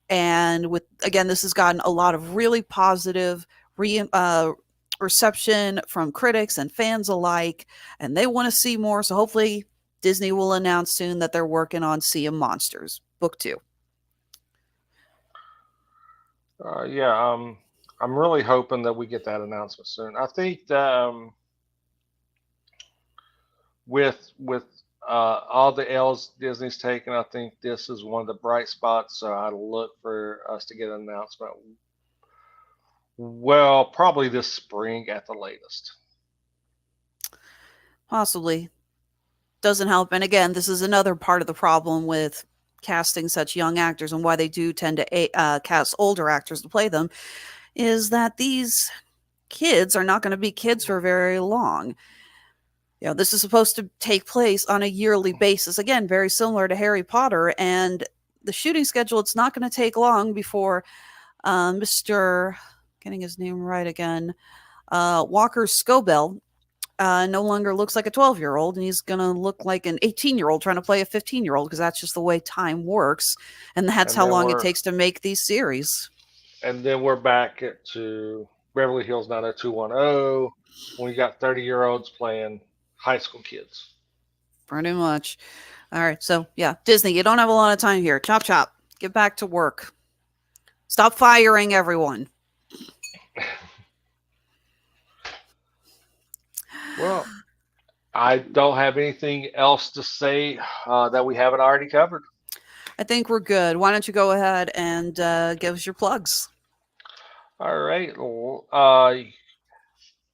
And this has gotten a lot of really positive reception from critics and fans alike, and they want to see more. So hopefully Disney will announce soon that they're working on Sea of Monsters, Book 2. I'm really hoping that we get that announcement soon. I think that with all the L's Disney's taken, I think this is one of the bright spots. So I look for us to get an announcement. Well, probably this spring at the latest. Possibly. Doesn't help. And again, this is another part of the problem with casting such young actors and why they do tend to cast older actors to play them, is that these kids are not going to be kids for very long. This is supposed to take place on a yearly basis. Again, very similar to Harry Potter. And the shooting schedule, it's not going to take long before Mr. getting his name right again, Walker Scobell, no longer looks like a 12-year-old, and he's going to look like an 18-year-old trying to play a 15-year-old because that's just the way time works. And that's how long it takes to make these series. And then we're back to Beverly Hills 90210 when you got 30-year-olds playing high school kids. Pretty much. All right. So, yeah, Disney, you don't have a lot of time here. Chop, chop. Get back to work. Stop firing everyone. I don't have anything else to say that we haven't already covered. I think we're good. Why don't you go ahead and give us your plugs? All right.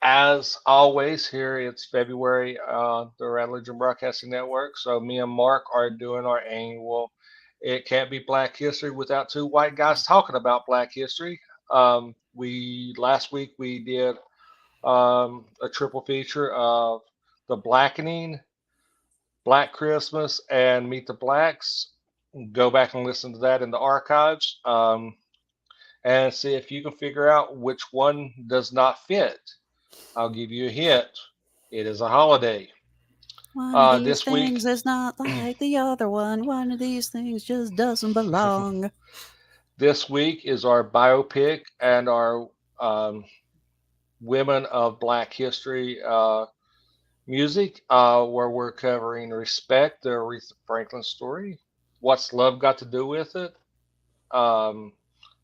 As always, here it's February, the Religion Broadcasting Network. So me and Mark are doing our annual It Can't Be Black History Without Two White Guys Talking About Black History. We last week we did a triple feature of The Blackening, Black Christmas, and Meet the Blacks. Go back and listen to that in the archives, and see if you can figure out which one does not fit. I'll give you a hint. It is a holiday. One of these This week, things is not like the other one. One of these things just doesn't belong. this week is our biopic and our Women of Black History music, where we're covering Respect, the Aretha Franklin story, What's Love Got to Do with It,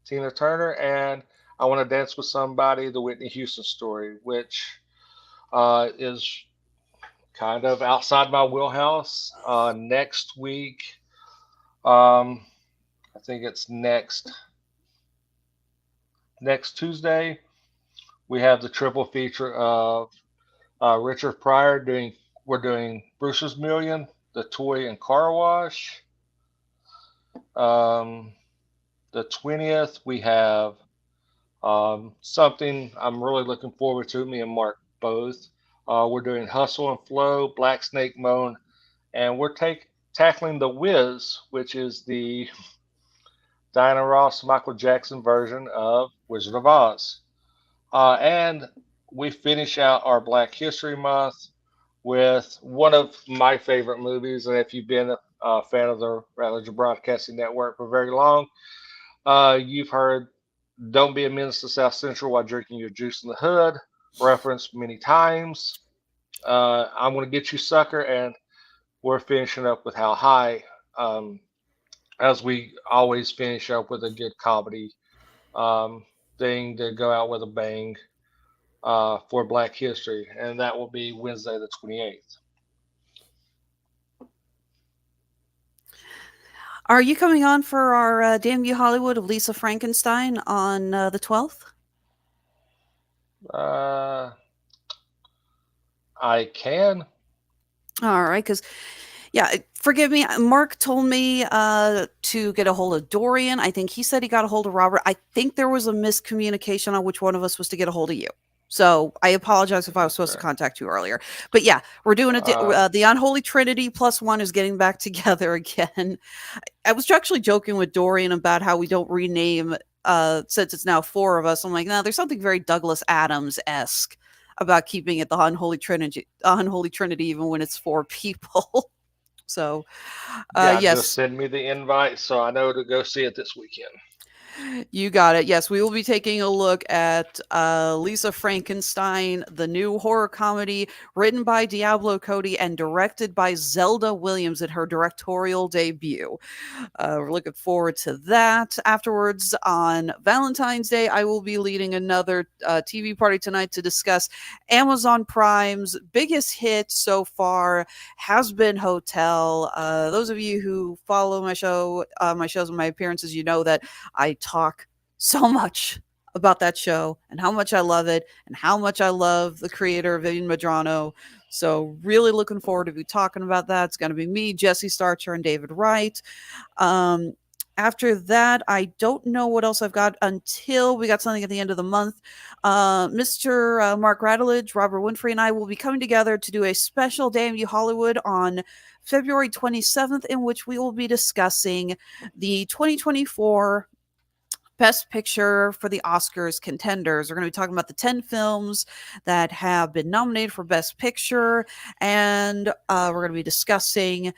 Tina Turner, and I Want to Dance with Somebody, the Whitney Houston story, which is kind of outside my wheelhouse. Next week, I think it's next Tuesday, we have the triple feature of Richard Pryor doing. We're doing Bruce's Million, The Toy and Car Wash. The 20th, we have something I'm really looking forward to. Me and Mark both. We're doing Hustle and Flow, Black Snake Moan, and we're tackling The Wiz, which is the Diana Ross, Michael Jackson version of Wizard of Oz. And we finish out our Black History Month with one of my favorite movies. And if you've been a fan of the Religion Broadcasting Network for very long, you've heard Don't Be a Menace to South Central While Drinking Your Juice in the Hood, referenced many times. I'm going to Get You Sucker, and we're finishing up with How High, as we always finish up with a good comedy thing to go out with a bang for Black History, and that will be Wednesday the 28th. Are you coming on for our Damn You Hollywood of Lisa Frankenstein on the 12th? I can. All right, because, yeah, forgive me. Mark told me to get a hold of Dorian. I think he said he got a hold of Robert. I think there was a miscommunication on which one of us was to get a hold of you. So I apologize if I was supposed to contact you earlier. But yeah, we're doing the Unholy Trinity plus one is getting back together again. I was actually joking with Dorian about how we don't rename since it's now four of us. I'm like, no, there's something very Douglas Adams-esque about keeping it the Unholy Trinity, even when it's four people. So, yes. Just send me the invite so I know to go see it this weekend. You got it. Yes, we will be taking a look at Lisa Frankenstein, the new horror comedy written by Diablo Cody and directed by Zelda Williams at her directorial debut. We're looking forward to that. Afterwards, on Valentine's Day, I will be leading another TV party tonight to discuss Amazon Prime's biggest hit so far, Has Been Hotel. Those of you who follow my shows and my appearances, you know that I talk so much about that show and how much I love it and how much I love the creator, Vivian Madrano. So really looking forward to be talking about that. It's going to be me, Jesse Starcher, and David Wright. After that, I don't know what else I've got until we got something at the end of the month. Mr. Mark Radulich, Robert Winfrey, and I will be coming together to do a special Damn You Hollywood on February 27th, in which we will be discussing the 2024 Best Picture for the Oscars contenders. We're going to be talking about the 10 films that have been nominated for Best Picture, and we're going to be discussing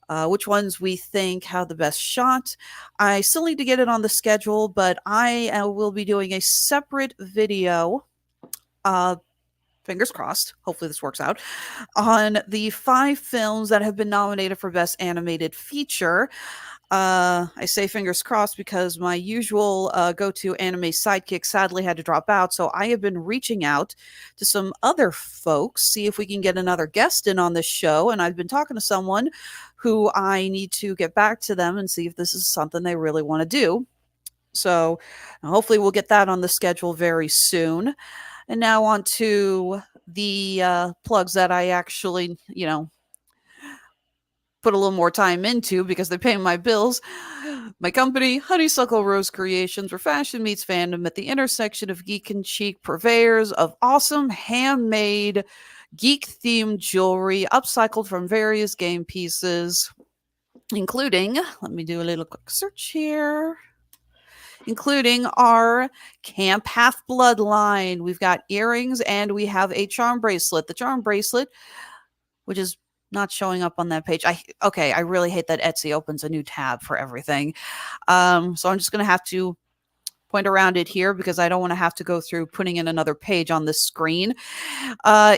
which ones we think have the best shot. I still need to get it on the schedule, but I will be doing a separate video, fingers crossed, hopefully this works out, on the 5 films that have been nominated for Best Animated Feature. I say fingers crossed because my usual go-to anime sidekick sadly had to drop out. So I have been reaching out to some other folks, see if we can get another guest in on this show. And I've been talking to someone who I need to get back to them and see if this is something they really want to do. So hopefully we'll get that on the schedule very soon. And now on to the plugs that I actually, put a little more time into because they pay my bills. My company, Honeysuckle Rose Creations, where fashion meets fandom at the intersection of geek and chic, purveyors of awesome handmade geek-themed jewelry upcycled from various game pieces, including, let me do a little quick search here, including our Camp Half-Blood line. We've got earrings and we have a charm bracelet. The charm bracelet, which is not showing up on that page. I really hate that Etsy opens a new tab for everything. So I'm just going to have to point around it here because I don't want to have to go through putting in another page on this screen,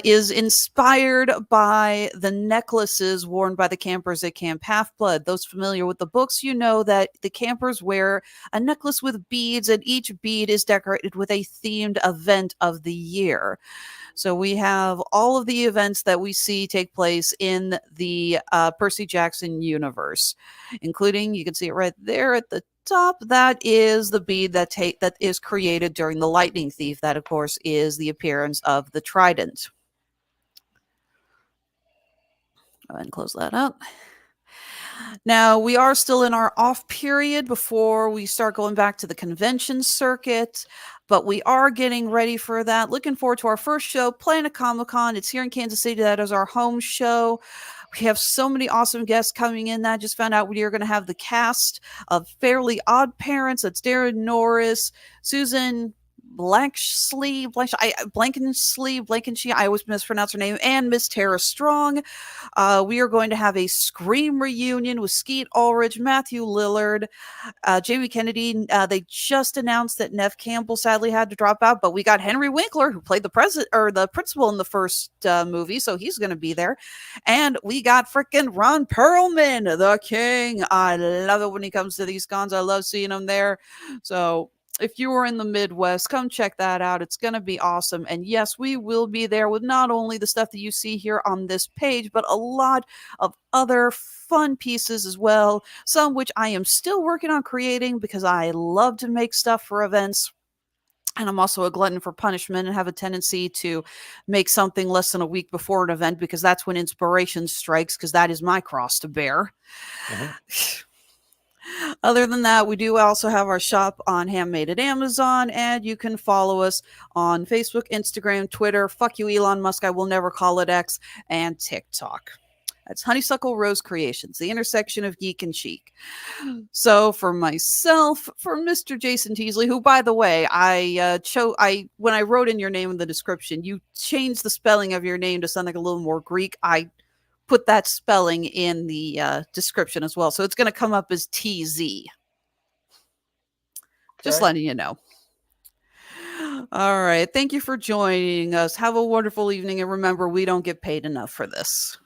is inspired by the necklaces worn by the campers at Camp Half-Blood. Those familiar with the books, you know that the campers wear a necklace with beads, and each bead is decorated with a themed event of the year. So we have all of the events that we see take place in the Percy Jackson universe, including, you can see it right there at the top, that is the bead that is created during the Lightning Thief. That, of course, is the appearance of the trident. Go ahead and close that up. Now, we are still in our off period before we start going back to the convention circuit, but we are getting ready for that. Looking forward to our first show, Planet Comic-Con. It's here in Kansas City. That is our home show. We have so many awesome guests coming in. I just found out we are going to have the cast of Fairly Odd Parents. That's Darren Norris, Susan Blankenshee, I always mispronounce her name, and Miss Tara Strong. We are going to have a Scream reunion with Skeet Ulrich, Matthew Lillard, Jamie Kennedy. They just announced that Nev Campbell sadly had to drop out, but we got Henry Winkler, who played the principal in the first movie, so he's going to be there. And we got freaking Ron Perlman, the king. I love it when he comes to these cons. I love seeing him there. So if you are in the Midwest, come check that out. It's going to be awesome. And yes, we will be there with not only the stuff that you see here on this page, but a lot of other fun pieces as well. Some which I am still working on creating because I love to make stuff for events. And I'm also a glutton for punishment and have a tendency to make something less than a week before an event because that's when inspiration strikes, because that is my cross to bear. Mm-hmm. Other than that, we do also have our shop on Handmade at Amazon, and you can follow us on Facebook, Instagram, Twitter, fuck you Elon Musk, I will never call it X, and TikTok. That's Honeysuckle Rose Creations, the intersection of geek and chic. So for myself, for Mr. Jason Teasley, who, by the way, when I wrote in your name in the description, you changed the spelling of your name to something a little more Greek. I put that spelling in the description as well. So it's going to come up as TZ. Just letting you know. All right. Thank you for joining us. Have a wonderful evening. And remember, we don't get paid enough for this.